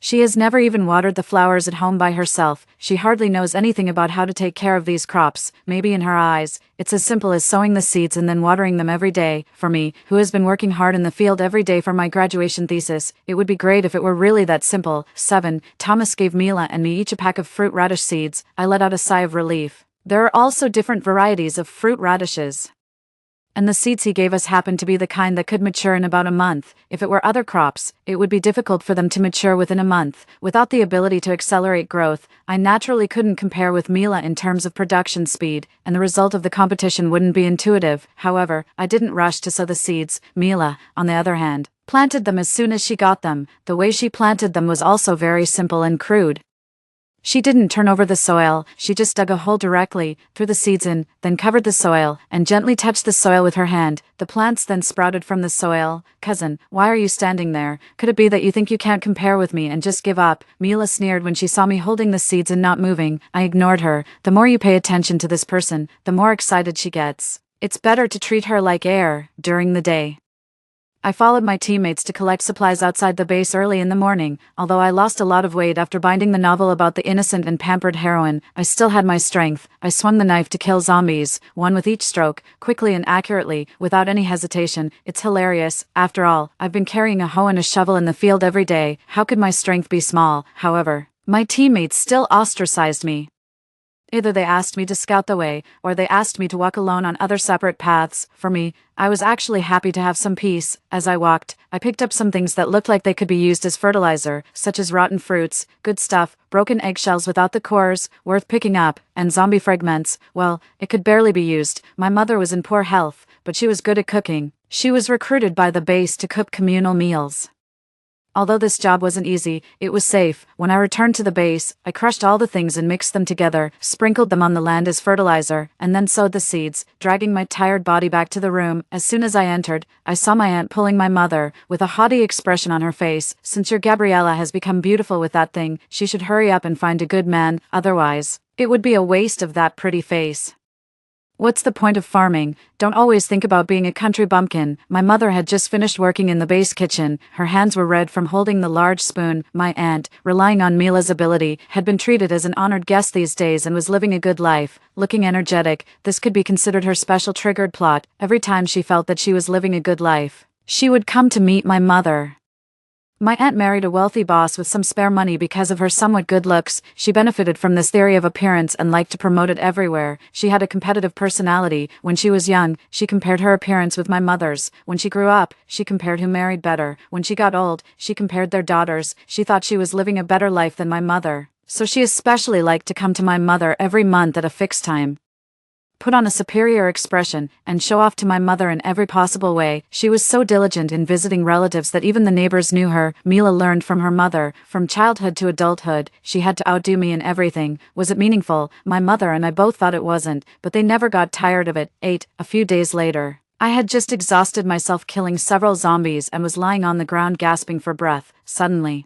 She has never even watered the flowers at home by herself. She hardly knows anything about how to take care of these crops. Maybe in her eyes, it's as simple as sowing the seeds and then watering them every day. For me, who has been working hard in the field every day for my graduation thesis, it would be great if it were really that simple. 7. Thomas gave Mila and me each a pack of fruit radish seeds. I let out a sigh of relief. There are also different varieties of fruit radishes, and the seeds he gave us happened to be the kind that could mature in about a month. If it were other crops, it would be difficult for them to mature within a month. Without the ability to accelerate growth, I naturally couldn't compare with Mila in terms of production speed, and the result of the competition wouldn't be intuitive. However, I didn't rush to sow the seeds. Mila, on the other hand, planted them as soon as she got them. The way she planted them was also very simple and crude. She didn't turn over the soil, she just dug a hole directly, threw the seeds in, then covered the soil, and gently touched the soil with her hand. The plants then sprouted from the soil. "Cousin, why are you standing there? Could it be that you think you can't compare with me and just give up?" Mila sneered when she saw me holding the seeds and not moving. I ignored her. The more you pay attention to this person, the more excited she gets. It's better to treat her like air during the day. I followed my teammates to collect supplies outside the base early in the morning. Although I lost a lot of weight after binding the novel about the innocent and pampered heroine, I still had my strength. I swung the knife to kill zombies, one with each stroke, quickly and accurately, without any hesitation. It's hilarious. After all, I've been carrying a hoe and a shovel in the field every day. How could my strength be small? However, my teammates still ostracized me. Either they asked me to scout the way, or they asked me to walk alone on other separate paths. For me, I was actually happy to have some peace. As I walked, I picked up some things that looked like they could be used as fertilizer, such as rotten fruits, good stuff, broken eggshells without the cores, worth picking up, and zombie fragments. Well, it could barely be used. My mother was in poor health, but she was good at cooking. She was recruited by the base to cook communal meals. Although this job wasn't easy, it was safe. When I returned to the base, I crushed all the things and mixed them together, sprinkled them on the land as fertilizer, and then sowed the seeds, dragging my tired body back to the room. As soon as I entered, I saw my aunt pulling my mother, with a haughty expression on her face. "Since your Gabriella has become beautiful with that thing, she should hurry up and find a good man, otherwise, it would be a waste of that pretty face. What's the point of farming? Don't always think about being a country bumpkin." My mother had just finished working in the base kitchen. Her hands were red from holding the large spoon. My aunt, relying on Mila's ability, had been treated as an honored guest these days and was living a good life. Looking energetic, this could be considered her special triggered plot. Every time she felt that she was living a good life, she would come to meet my mother. My aunt married a wealthy boss with some spare money because of her somewhat good looks. She benefited from this theory of appearance and liked to promote it everywhere. She had a competitive personality. When she was young, she compared her appearance with my mother's. When she grew up, she compared who married better. When she got old, she compared their daughters. She thought she was living a better life than my mother. So she especially liked to come to my mother every month at a fixed time, put on a superior expression, and show off to my mother in every possible way. She was so diligent in visiting relatives that even the neighbors knew her. Mila learned from her mother. From childhood to adulthood, she had to outdo me in everything. Was it meaningful? My mother and I both thought it wasn't, but they never got tired of it. A few days later, I had just exhausted myself killing several zombies and was lying on the ground gasping for breath. Suddenly,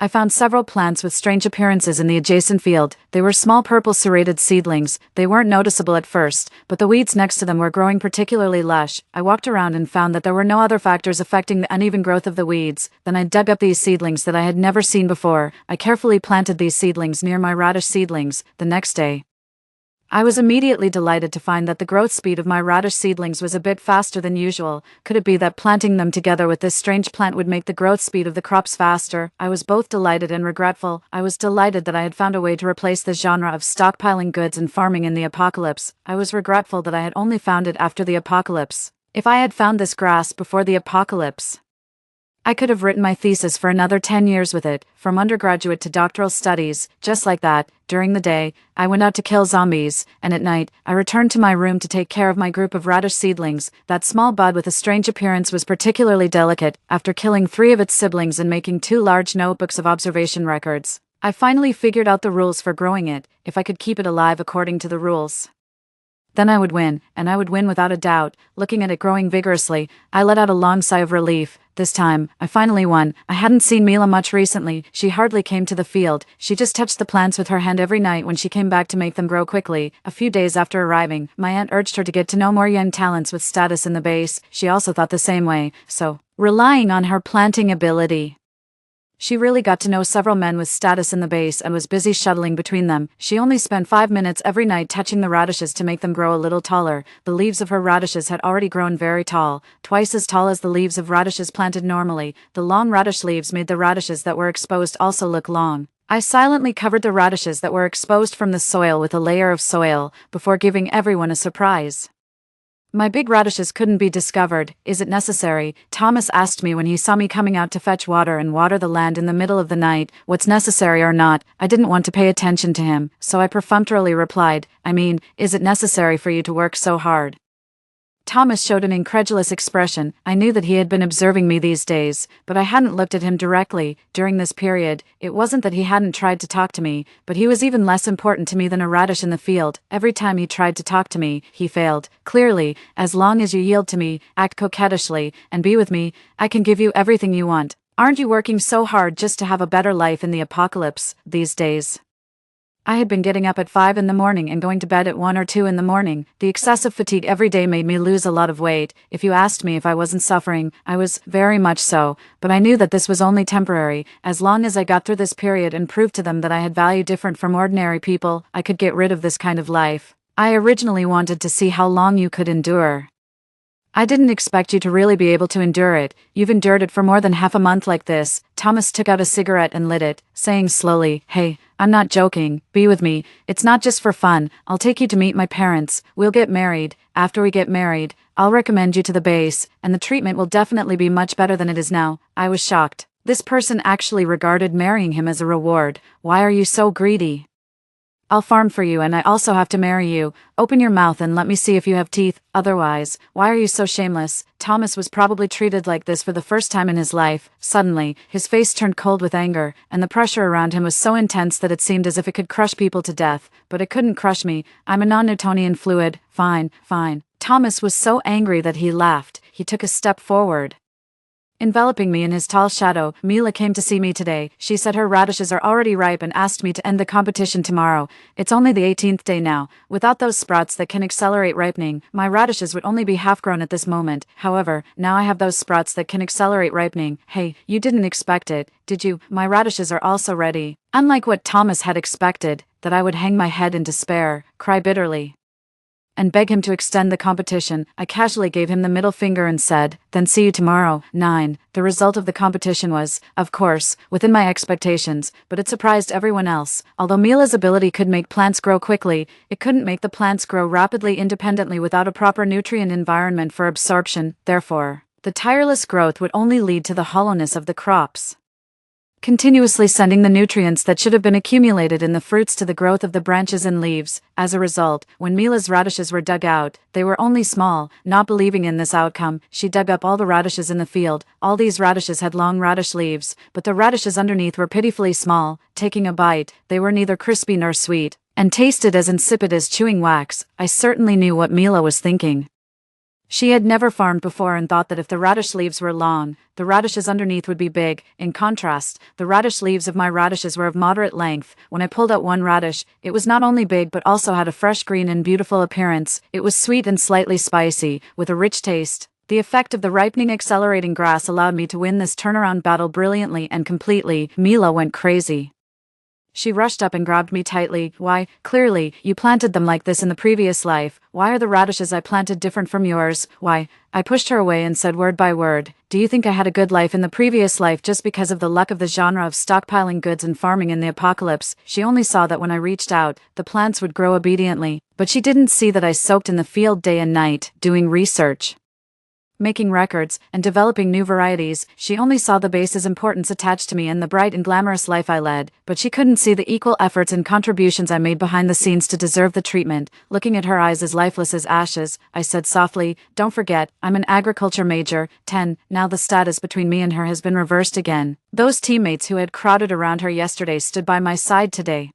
I found several plants with strange appearances in the adjacent field. They were small purple serrated seedlings. They weren't noticeable at first, but the weeds next to them were growing particularly lush. I walked around and found that there were no other factors affecting the uneven growth of the weeds. Then I dug up these seedlings that I had never seen before. I carefully planted these seedlings near my radish seedlings. The next day, I was immediately delighted to find that the growth speed of my radish seedlings was a bit faster than usual. Could it be that planting them together with this strange plant would make the growth speed of the crops faster? I was both delighted and regretful. I was delighted that I had found a way to replace the genre of stockpiling goods and farming in the apocalypse. I was regretful that I had only found it after the apocalypse. If I had found this grass before the apocalypse, I could have written my thesis for another 10 years with it, from undergraduate to doctoral studies, just like that. During the day, I went out to kill zombies, and at night, I returned to my room to take care of my group of radish seedlings. That small bud with a strange appearance was particularly delicate. After killing 3 of its siblings and making 2 large notebooks of observation records, I finally figured out the rules for growing it. If I could keep it alive according to the rules, then I would win, and I would win without a doubt. Looking at it growing vigorously, I let out a long sigh of relief. This time, I finally won. I hadn't seen Mila much recently. She hardly came to the field. She just touched the plants with her hand every night when she came back to make them grow quickly. A few days after arriving, my aunt urged her to get to know more young talents with status in the base. She also thought the same way, so, relying on her planting ability, she really got to know several men with status in the base and was busy shuttling between them. She only spent 5 minutes every night touching the radishes to make them grow a little taller. The leaves of her radishes had already grown very tall, twice as tall as the leaves of radishes planted normally. The long radish leaves made the radishes that were exposed also look long. I silently covered the radishes that were exposed from the soil with a layer of soil, before giving everyone a surprise. My big radishes couldn't be discovered. "Is it necessary?" Thomas asked me when he saw me coming out to fetch water and water the land in the middle of the night. What's necessary or not, I didn't want to pay attention to him, so I perfunctorily replied, "I mean, is it necessary for you to work so hard?" Thomas showed an incredulous expression. I knew that he had been observing me these days, but I hadn't looked at him directly. During this period, it wasn't that he hadn't tried to talk to me, but he was even less important to me than a radish in the field. Every time he tried to talk to me, he failed. Clearly, as long as you yield to me, act coquettishly, and be with me, I can give you everything you want. Aren't you working so hard just to have a better life in the apocalypse these days? I had been getting up at 5 in the morning and going to bed at 1 or 2 in the morning. The excessive fatigue every day made me lose a lot of weight. If you asked me if I wasn't suffering, I was, very much so, but I knew that this was only temporary. As long as I got through this period and proved to them that I had value different from ordinary people, I could get rid of this kind of life. I originally wanted to see how long you could endure. I didn't expect you to really be able to endure it. You've endured it for more than half a month like this. Thomas took out a cigarette and lit it, saying slowly, "Hey, I'm not joking. Be with me. It's not just for fun. I'll take you to meet my parents. We'll get married. After we get married, I'll recommend you to the base, and the treatment will definitely be much better than it is now." I was shocked. This person actually regarded marrying him as a reward. Why are you so greedy? I'll farm for you, and I also have to marry you. Open your mouth and let me see if you have teeth, otherwise, why are you so shameless? Thomas was probably treated like this for the first time in his life. Suddenly, his face turned cold with anger, and the pressure around him was so intense that it seemed as if it could crush people to death. But it couldn't crush me. I'm a non-Newtonian fluid. Fine, fine. Thomas was so angry that he laughed. He took a step forward. Enveloping me in his tall shadow, Mila came to see me today. She said her radishes are already ripe and asked me to end the competition tomorrow. It's only the 18th day now. Without those sprouts that can accelerate ripening, my radishes would only be half-grown at this moment. However, now I have those sprouts that can accelerate ripening. Hey, you didn't expect it, did you? My radishes are also ready. Unlike what Thomas had expected, that I would hang my head in despair, cry bitterly, and beg him to extend the competition, I casually gave him the middle finger and said, then see you tomorrow. 9. The result of the competition was, of course, within my expectations, but it surprised everyone else. Although Mila's ability could make plants grow quickly, it couldn't make the plants grow rapidly independently without a proper nutrient environment for absorption. Therefore, the tireless growth would only lead to the hollowness of the crops, continuously sending the nutrients that should have been accumulated in the fruits to the growth of the branches and leaves. As a result, when Mila's radishes were dug out, they were only small. Not believing in this outcome, she dug up all the radishes in the field. All these radishes had long radish leaves, but the radishes underneath were pitifully small. Taking a bite, they were neither crispy nor sweet, and tasted as insipid as chewing wax. I certainly knew what Mila was thinking. She had never farmed before and thought that if the radish leaves were long, the radishes underneath would be big. In contrast, the radish leaves of my radishes were of moderate length. When I pulled out one radish, it was not only big but also had a fresh green and beautiful appearance. It was sweet and slightly spicy, with a rich taste. The effect of the ripening accelerating grass allowed me to win this turnaround battle brilliantly and completely. Mila went crazy. She rushed up and grabbed me tightly. Why, clearly, you planted them like this in the previous life. Why are the radishes I planted different from yours? Why? I pushed her away and said word by word, do you think I had a good life in the previous life just because of the luck of the genre of stockpiling goods and farming in the apocalypse? She only saw that when I reached out, the plants would grow obediently. But she didn't see that I soaked in the field day and night, doing research, making records, and developing new varieties. She only saw the base's importance attached to me and the bright and glamorous life I led, but she couldn't see the equal efforts and contributions I made behind the scenes to deserve the treatment. Looking at her eyes as lifeless as ashes, I said softly, don't forget, I'm an agriculture major. 10. Now the status between me and her has been reversed again. Those teammates who had crowded around her yesterday stood by my side today.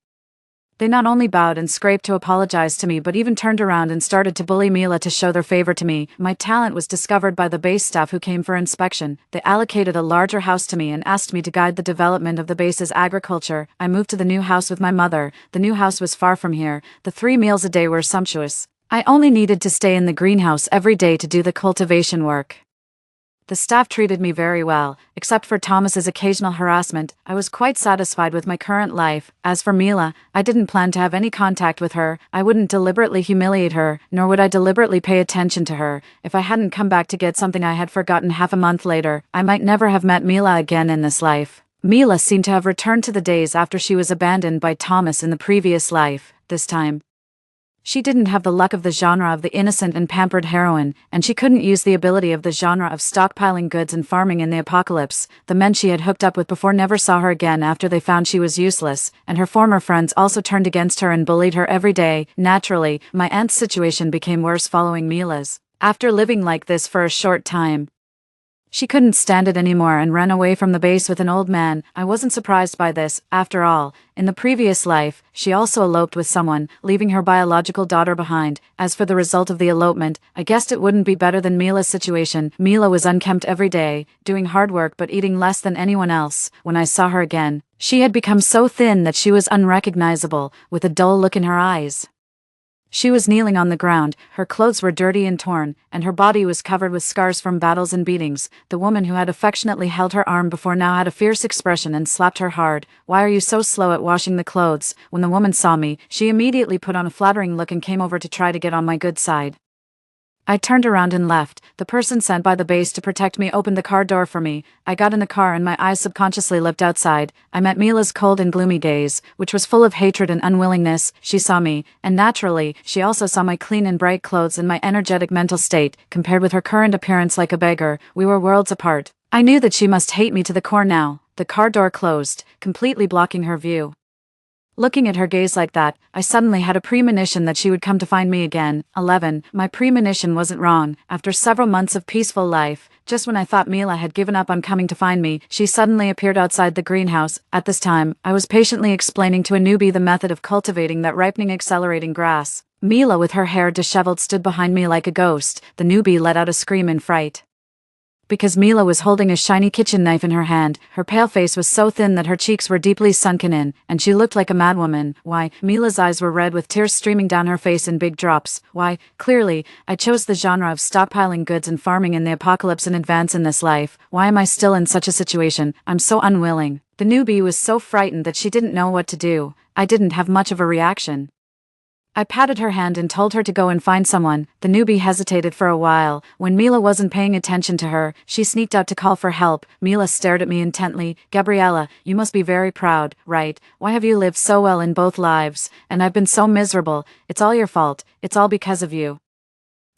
They not only bowed and scraped to apologize to me but even turned around and started to bully Mila to show their favor to me. My talent was discovered by the base staff who came for inspection. They allocated a larger house to me and asked me to guide the development of the base's agriculture. I moved to the new house with my mother. The new house was far from here. The 3 meals a day were sumptuous. I only needed to stay in the greenhouse every day to do the cultivation work. The staff treated me very well, except for Thomas's occasional harassment. I was quite satisfied with my current life. As for Mila, I didn't plan to have any contact with her. I wouldn't deliberately humiliate her, nor would I deliberately pay attention to her. If I hadn't come back to get something I had forgotten half a month later, I might never have met Mila again in this life. Mila seemed to have returned to the days after she was abandoned by Thomas in the previous life. This time, she didn't have the luck of the genre of the innocent and pampered heroine, and she couldn't use the ability of the genre of stockpiling goods and farming in the apocalypse. The men she had hooked up with before never saw her again after they found she was useless, and her former friends also turned against her and bullied her every day. Naturally, my aunt's situation became worse following Mila's. After living like this for a short time, she couldn't stand it anymore and ran away from the base with an old man. I wasn't surprised by this. After all, in the previous life, she also eloped with someone, leaving her biological daughter behind. As for the result of the elopement, I guessed it wouldn't be better than Mila's situation. Mila was unkempt every day, doing hard work but eating less than anyone else. When I saw her again, she had become so thin that she was unrecognizable, with a dull look in her eyes. She was kneeling on the ground, her clothes were dirty and torn, and her body was covered with scars from battles and beatings. The woman who had affectionately held her arm before now had a fierce expression and slapped her hard. Why are you so slow at washing the clothes? When the woman saw me, she immediately put on a flattering look and came over to try to get on my good side. I turned around and left. The person sent by the base to protect me opened the car door for me. I got in the car and my eyes subconsciously looked outside. I met Mila's cold and gloomy gaze, which was full of hatred and unwillingness. She saw me, and naturally, she also saw my clean and bright clothes and my energetic mental state. Compared with her current appearance like a beggar, we were worlds apart. I knew that she must hate me to the core now. The car door closed, completely blocking her view. Looking at her gaze like that, I suddenly had a premonition that she would come to find me again. 11. My premonition wasn't wrong. After several months of peaceful life, just when I thought Mila had given up on coming to find me, she suddenly appeared outside the greenhouse. At this time, I was patiently explaining to a newbie the method of cultivating that ripening accelerating grass. Mila, with her hair disheveled, stood behind me like a ghost. The newbie let out a scream in fright. Because Mila was holding a shiny kitchen knife in her hand, her pale face was so thin that her cheeks were deeply sunken in, and she looked like a madwoman. Why, Mila's eyes were red with tears streaming down her face in big drops. Why, clearly, I chose the genre of stockpiling goods and farming in the apocalypse in advance in this life. Why am I still in such a situation? I'm so unwilling. The newbie was so frightened that she didn't know what to do. I didn't have much of a reaction. I patted her hand and told her to go and find someone. The newbie hesitated for a while. When Mila wasn't paying attention to her, she sneaked out to call for help. Mila stared at me intently. Gabriella, you must be very proud, right? Why have you lived so well in both lives? And I've been so miserable. It's all your fault. It's all because of you.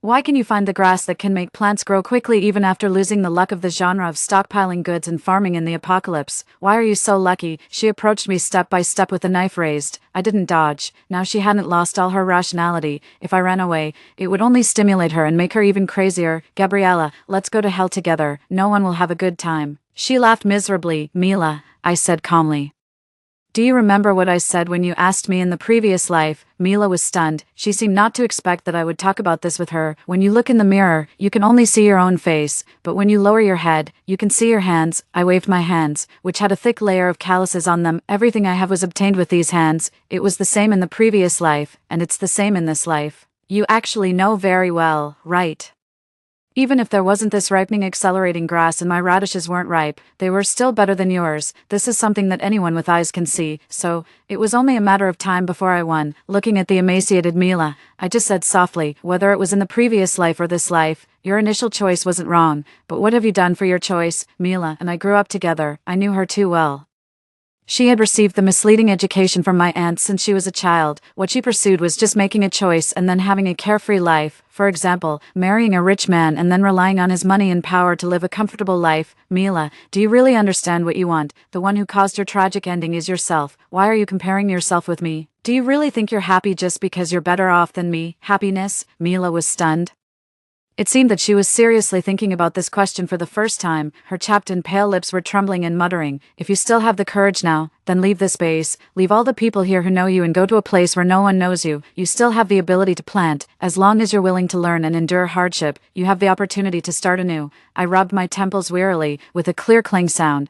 Why can you find the grass that can make plants grow quickly even after losing the luck of the genre of stockpiling goods and farming in the apocalypse? Why are you so lucky? She approached me step by step with the knife raised. I didn't dodge. Now she hadn't lost all her rationality. If I ran away, it would only stimulate her and make her even crazier. Gabriella, let's go to hell together. No one will have a good time. She laughed miserably. Mila, I said calmly. Do you remember what I said when you asked me in the previous life? Mila was stunned. She seemed not to expect that I would talk about this with her. When you look in the mirror, you can only see your own face, but when you lower your head, you can see your hands. I waved my hands, which had a thick layer of calluses on them. Everything I have was obtained with these hands. It was the same in the previous life, and it's the same in this life. You actually know very well, right? Even if there wasn't this ripening accelerating grass and my radishes weren't ripe, they were still better than yours. This is something that anyone with eyes can see, so it was only a matter of time before I won. Looking at the emaciated Mila, I just said softly, whether it was in the previous life or this life, your initial choice wasn't wrong, but what have you done for your choice? Mila and I grew up together. I knew her too well. She had received the misleading education from my aunt since she was a child. What she pursued was just making a choice and then having a carefree life. For example, marrying a rich man and then relying on his money and power to live a comfortable life. Mila, do you really understand what you want? The one who caused your tragic ending is yourself. Why are you comparing yourself with me? Do you really think you're happy just because you're better off than me? Happiness? Mila was stunned. It seemed that she was seriously thinking about this question for the first time. Her chapped and pale lips were trembling and muttering, if you still have the courage now, then leave this base, leave all the people here who know you and go to a place where no one knows you. You still have the ability to plant. As long as you're willing to learn and endure hardship, you have the opportunity to start anew. I rubbed my temples wearily, with a clear clang sound.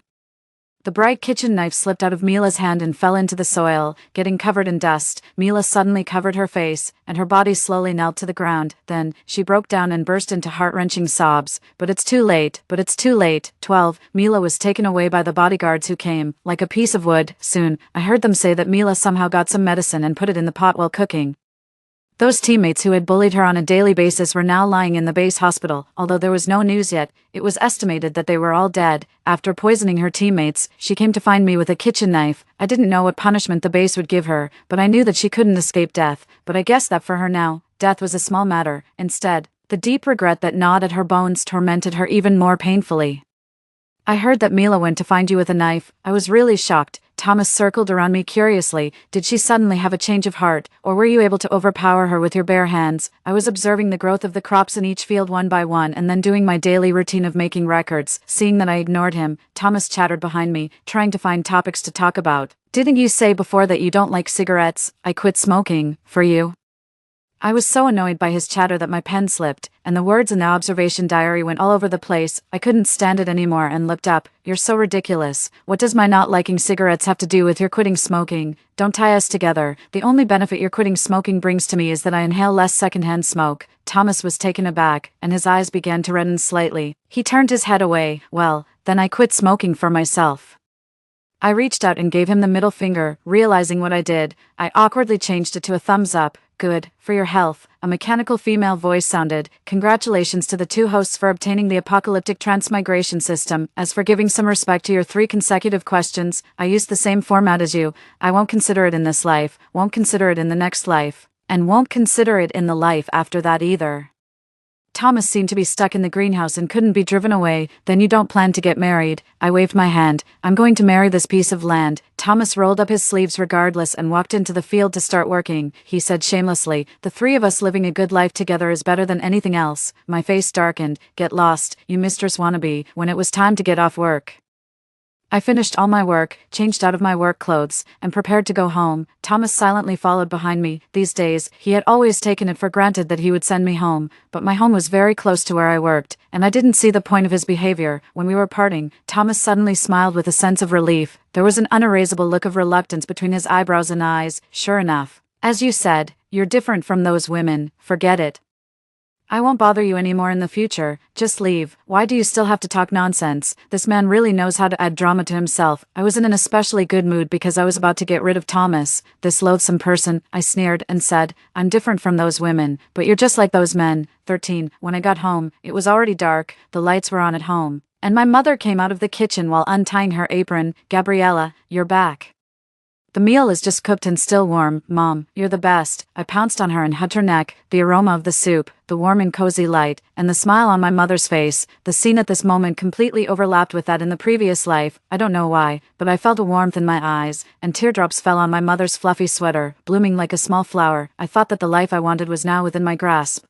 The bright kitchen knife slipped out of Mila's hand and fell into the soil, getting covered in dust. Mila suddenly covered her face, and her body slowly knelt to the ground. Then, she broke down and burst into heart-wrenching sobs. But it's too late. 12. Mila was taken away by the bodyguards who came, like a piece of wood. Soon, I heard them say that Mila somehow got some medicine and put it in the pot while cooking. Those teammates who had bullied her on a daily basis were now lying in the base hospital. Although there was no news yet, it was estimated that they were all dead. After poisoning her teammates, she came to find me with a kitchen knife. I didn't know what punishment the base would give her, but I knew that she couldn't escape death. But I guessed that for her now, death was a small matter. Instead, the deep regret that gnawed at her bones tormented her even more painfully. I heard that Mila went to find you with a knife. I was really shocked. Thomas circled around me curiously. Did she suddenly have a change of heart, or were you able to overpower her with your bare hands? I was observing the growth of the crops in each field one by one and then doing my daily routine of making records. Seeing that I ignored him, Thomas chattered behind me, trying to find topics to talk about. Didn't you say before that you don't like cigarettes? I quit smoking, for you. I was so annoyed by his chatter that my pen slipped, and the words in the observation diary went all over the place. I couldn't stand it anymore and looked up. You're so ridiculous. What does my not liking cigarettes have to do with your quitting smoking? Don't tie us together. The only benefit your quitting smoking brings to me is that I inhale less secondhand smoke. Thomas was taken aback, and his eyes began to redden slightly. He turned his head away. Well, then I quit smoking for myself. I reached out and gave him the middle finger, realizing what I did. I awkwardly changed it to a thumbs up. Good, for your health, a mechanical female voice sounded. Congratulations to the two hosts for obtaining the apocalyptic transmigration system. As for giving some respect to your 3 consecutive questions, I used the same format as you. I won't consider it in this life, won't consider it in the next life, and won't consider it in the life after that either. Thomas seemed to be stuck in the greenhouse and couldn't be driven away. Then you don't plan to get married? I waved my hand. I'm going to marry this piece of land. Thomas rolled up his sleeves regardless and walked into the field to start working. He said shamelessly, the three of us living a good life together is better than anything else. My face darkened. Get lost, you mistress wannabe. When it was time to get off work, I finished all my work, changed out of my work clothes, and prepared to go home. Thomas silently followed behind me. These days, he had always taken it for granted that he would send me home, but my home was very close to where I worked, and I didn't see the point of his behavior. When we were parting, Thomas suddenly smiled with a sense of relief. There was an unerasable look of reluctance between his eyebrows and eyes. Sure enough. As you said, you're different from those women. Forget it. I won't bother you anymore in the future. Just leave. Why do you still have to talk nonsense? This man really knows how to add drama to himself. I was in an especially good mood because I was about to get rid of Thomas, this loathsome person. I sneered and said, I'm different from those women, but you're just like those men. 13. When I got home, it was already dark, the lights were on at home, and my mother came out of the kitchen while untying her apron. Gabriella, you're back. The meal is just cooked and still warm. Mom, you're the best. I pounced on her and hugged her neck. The aroma of the soup, the warm and cozy light, and the smile on my mother's face. The scene at this moment completely overlapped with that in the previous life. I don't know why, but I felt a warmth in my eyes, and teardrops fell on my mother's fluffy sweater, blooming like a small flower. I thought that the life I wanted was now within my grasp.